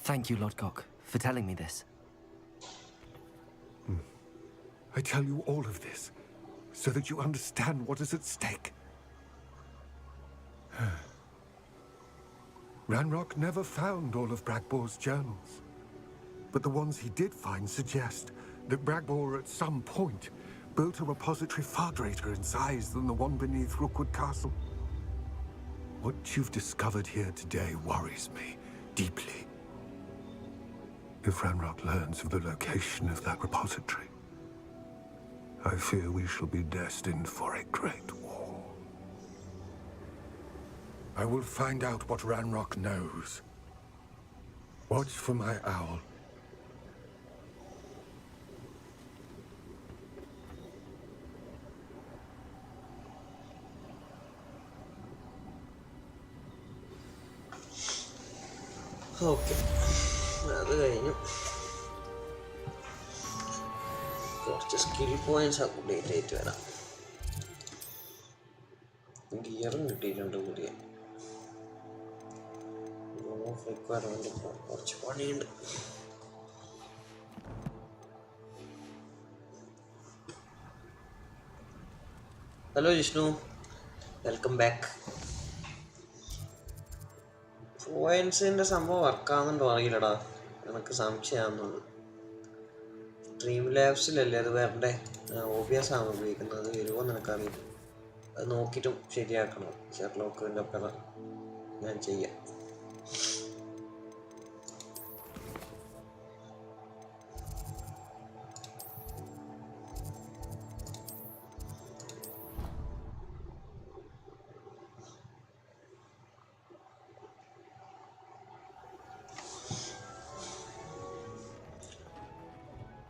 Thank you, Lodgok, for telling me this. I tell you all of this so that you understand what is at stake. Ranrock never found all of Bragbor's journals, but the ones he did find suggest that Bragbor at some point built a repository far greater in size than the one beneath Rookwood Castle. What you've discovered here today worries me deeply. If Ranrock learns of the location of that repository, I fear we shall be destined for a great war. I will find out what Ranrock knows. Watch for my owl. Okay, അത് കഴിഞ്ഞു. കുറച്ച് skill points update ആയിട്ട് വരാം. ഗിയറും കിട്ടിയിട്ടുണ്ട് പുതിയ. Of requirement കുറച്ച് പണിയുണ്ട്. Hello Jishnu, welcome back. ഫ്ലുവൻസിൻ്റെ സംഭവം വർക്കാവുന്നുണ്ടോ അറിയില്ലടാ, എനിക്ക് സംശയമാകുന്നത്. ഡ്രീം ലാബ്സിലല്ലേ അത് വരണ്ടേ? OBS ആണ് ഉപയോഗിക്കുന്നത്, അത് വരുമോ എന്ന് എനിക്കറിയില്ല. അത് നോക്കിയിട്ടും ശരിയാക്കണം. ഷെർലോക്കിൻ്റെ ഒപ്പം ഞാൻ ചെയ്യാം.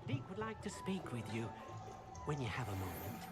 Deek would like to speak with you when you have a moment.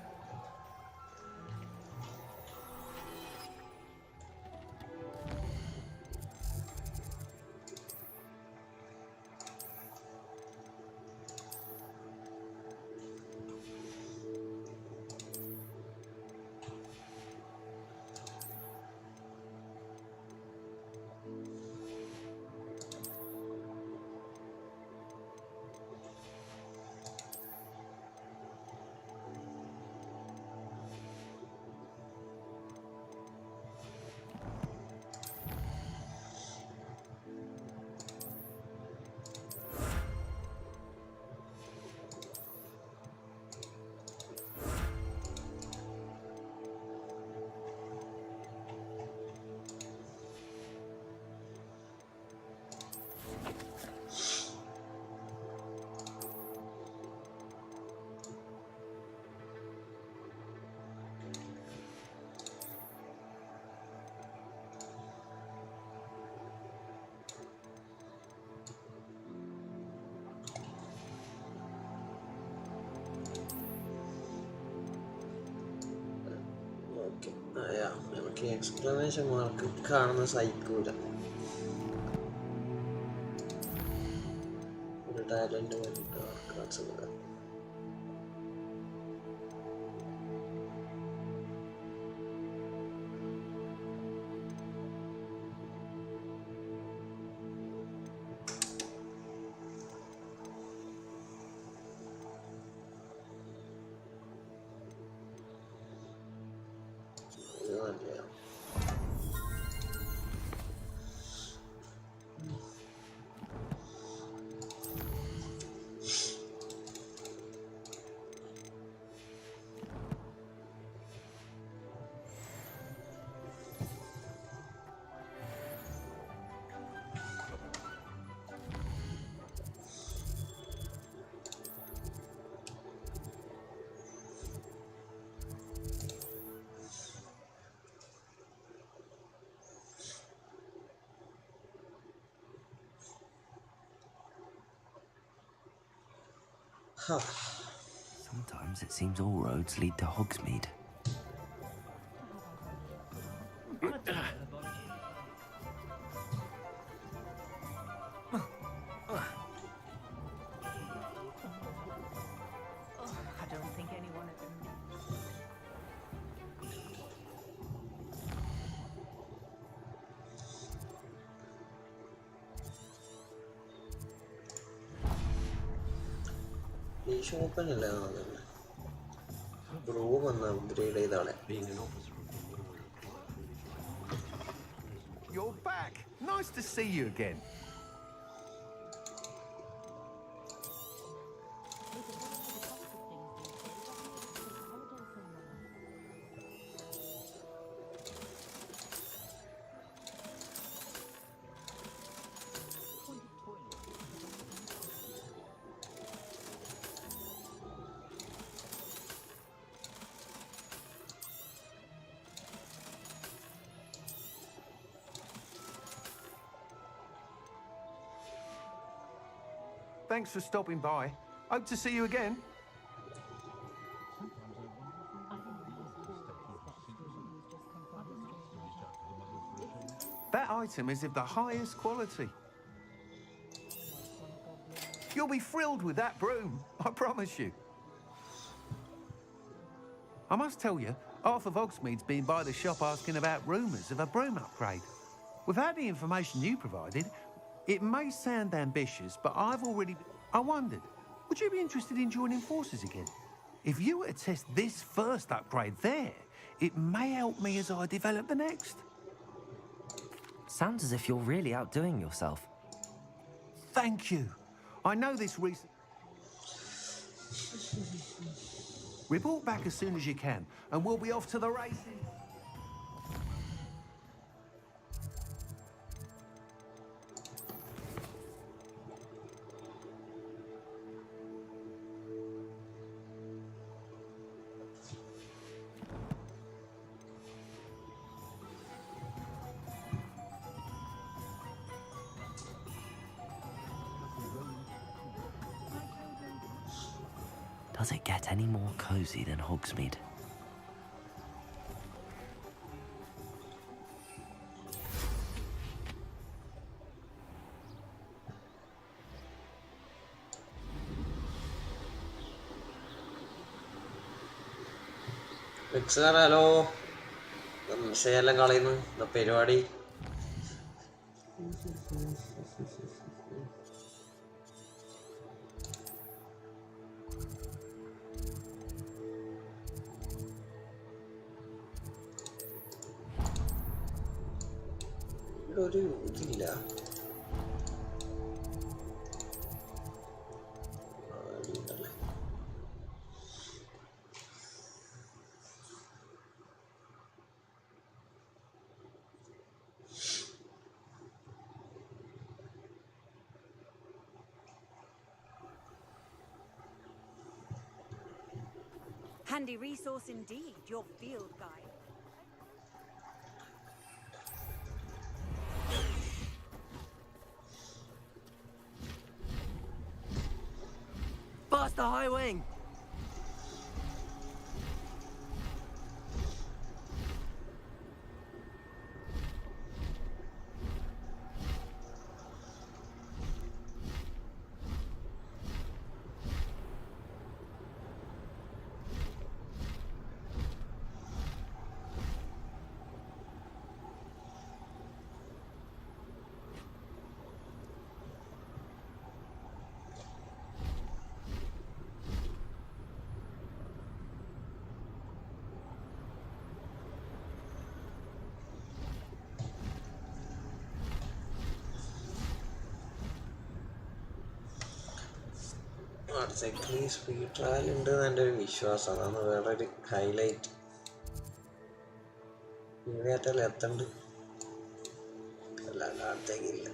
എനിക്ക് എക്സ്പ്ലനേഷൻ മാർക്ക് കാണുന്ന സഹിക്കൂല. ഒരു ടാലന്റ് വേണ്ടിയിട്ട് Sometimes it seems all roads lead to Hogsmeade. I don't think anyone at the... ഈ ഷോപ്പനല്ലേ കാണുന്നത്. റൂം ഒന്ന് upgrade ചെയ്താളെ. You're back. Nice to see you again. Thanks for stopping by. Hope to see you again. That item is of the highest quality. You'll be thrilled with that broom, I promise you. I must tell you, half of Hogsmeade's been by the shop asking about rumours of a broom upgrade. Without the information you provided, it may sound ambitious, but I wondered, would you be interested in joining forces again? If you were to test this first upgrade there, it may help me as I develop the next. Sounds as if you're really outdoing yourself. Thank you. I know this recent... Report back as soon as you can, and we'll be off to the races. Does it get any more cozy than Hogsmeade? Hello ശേലം കളയുന്നു എന്താ പരിപാടി? ഒരു ഇതില്ല. Handy resource indeed, your field guide. Bust the high wing! Cycling speed trial ഉണ്ട് എൻ്റെ ഒരു വിശ്വാസം. അതാണ് വേറൊരു ഹൈലൈറ്റ്. ഇവിടെയായിട്ടല്ല എത്തണ്ട്, അല്ലാണ്ട് അടുത്തേക്കില്ല.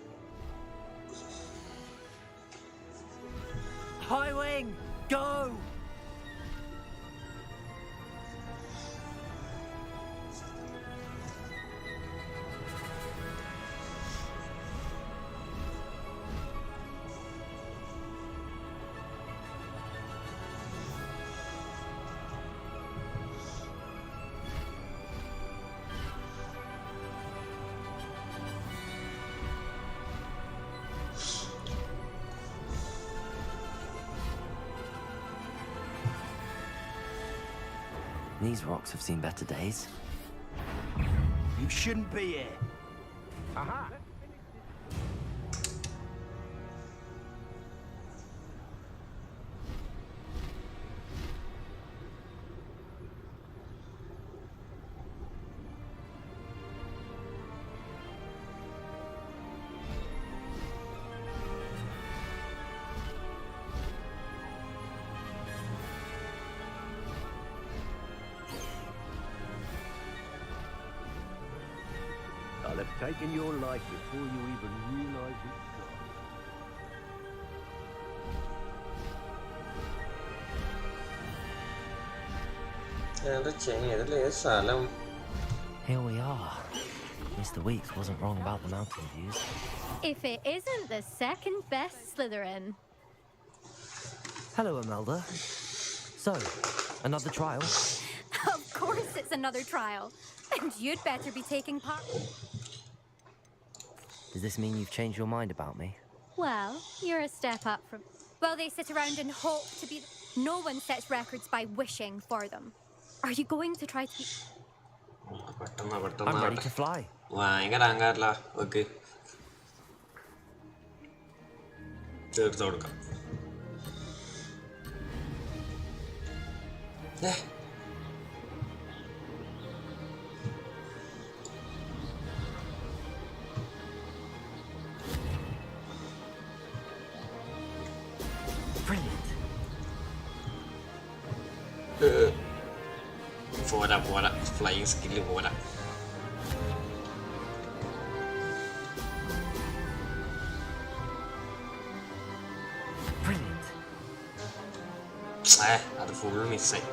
High wing, go! These rocks have seen better days. You shouldn't be here. Aha! I'll have taken your life before you even realize it's gone. എന്താ ചെയ്യ, ഇതിലേ സ്ഥലം? Here we are. Mr. Weeks wasn't wrong about the mountain views. If it isn't the second best Slytherin. Hello, Imelda. So, another trial? Of course it's another trial. And you'd better be taking part. Does this mean you've changed your mind about me? Well, you're a step up from... Well, they sit around and hope to be... No one sets records by wishing for them. Are you going to try to be... I'm ready to fly. ഭയങ്കര അഹങ്കാരല്ല. Okay, തീർത്ത് കൊടുക്കാം. പോരാ, flying skill പോരാ. അത് full മിസ്സായി.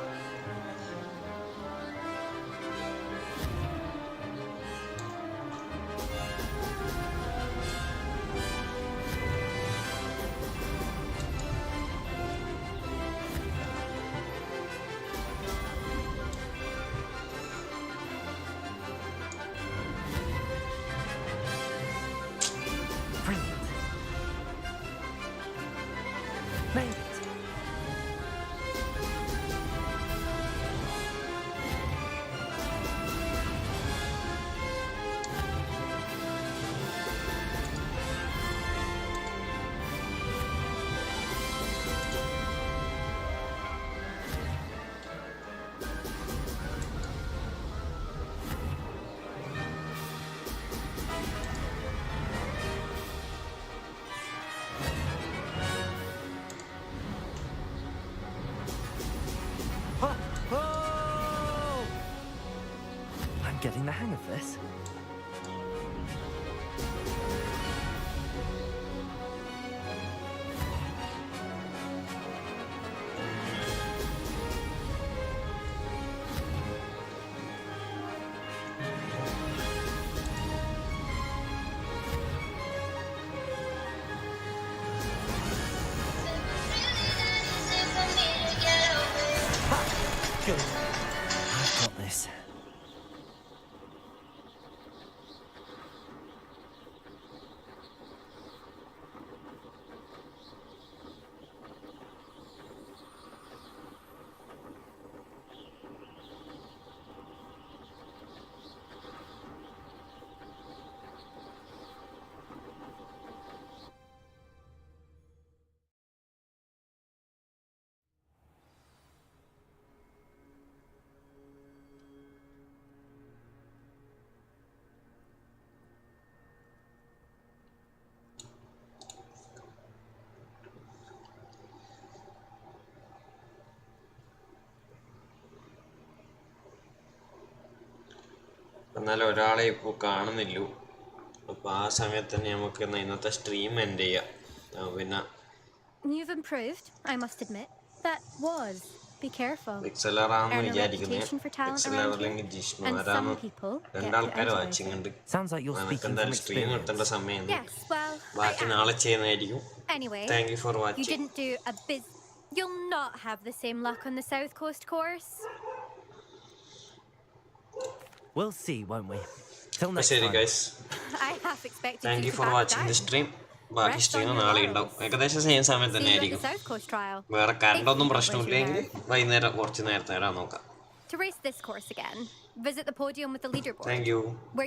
I'm getting the hang of this. Good. I've got this. എന്നാൽ ഒരാളെ ഇപ്പോൾ കാണുന്നില്ലു. അപ്പോൾ ആ സമയത്ത് തന്നെ നമുക്ക് ഇന്നത്തെ സ്ട്രീം എൻഡ് ചെയ്യാം. പിന്നെ You've improved, I must admit. That was. Be careful. പിക്സലറാണെന്ന് Earn a വിചാരിക്കുന്നത്. reputation for talent പിക്സലർ around അല്ലെങ്കിൽ here, ജിഷ്ണു and ആരാന്ന് some people get രണ്ടാൾക്കാർ put watching out ഉണ്ട്. of it. Sounds like you're നമുക്ക് speaking from എന്തായാലും stream experience. നിർത്തേണ്ട സമയം. Yes, well, ബാക്കി I am. നാളെ ചെയ്യുന്നതായിരിക്കും. Anyway, thank you for you watching. didn't do a You'll not have the same luck on the South Coast course. We'll see, won't we? Till next ശരി time. Guys, I half expected thank you you to for back watching the down. Stream. ബാക്കി Rest stream on your നാളെ laurels. ഉണ്ടാവും. ഏകദേശം same സമയത്ത് തന്നെ See you at the ആയിരിക്കും. South Coast trial. വേറെ If കറണ്ടൊന്നും you don't പ്രശ്നമില്ലെങ്കിൽ raise your nerve. വൈകുന്നേരം കുറച്ച് നേരത്തെ വരാൻ നോക്കാം. To race this course again, visit the podium with the leaderboard. Thank you. Where you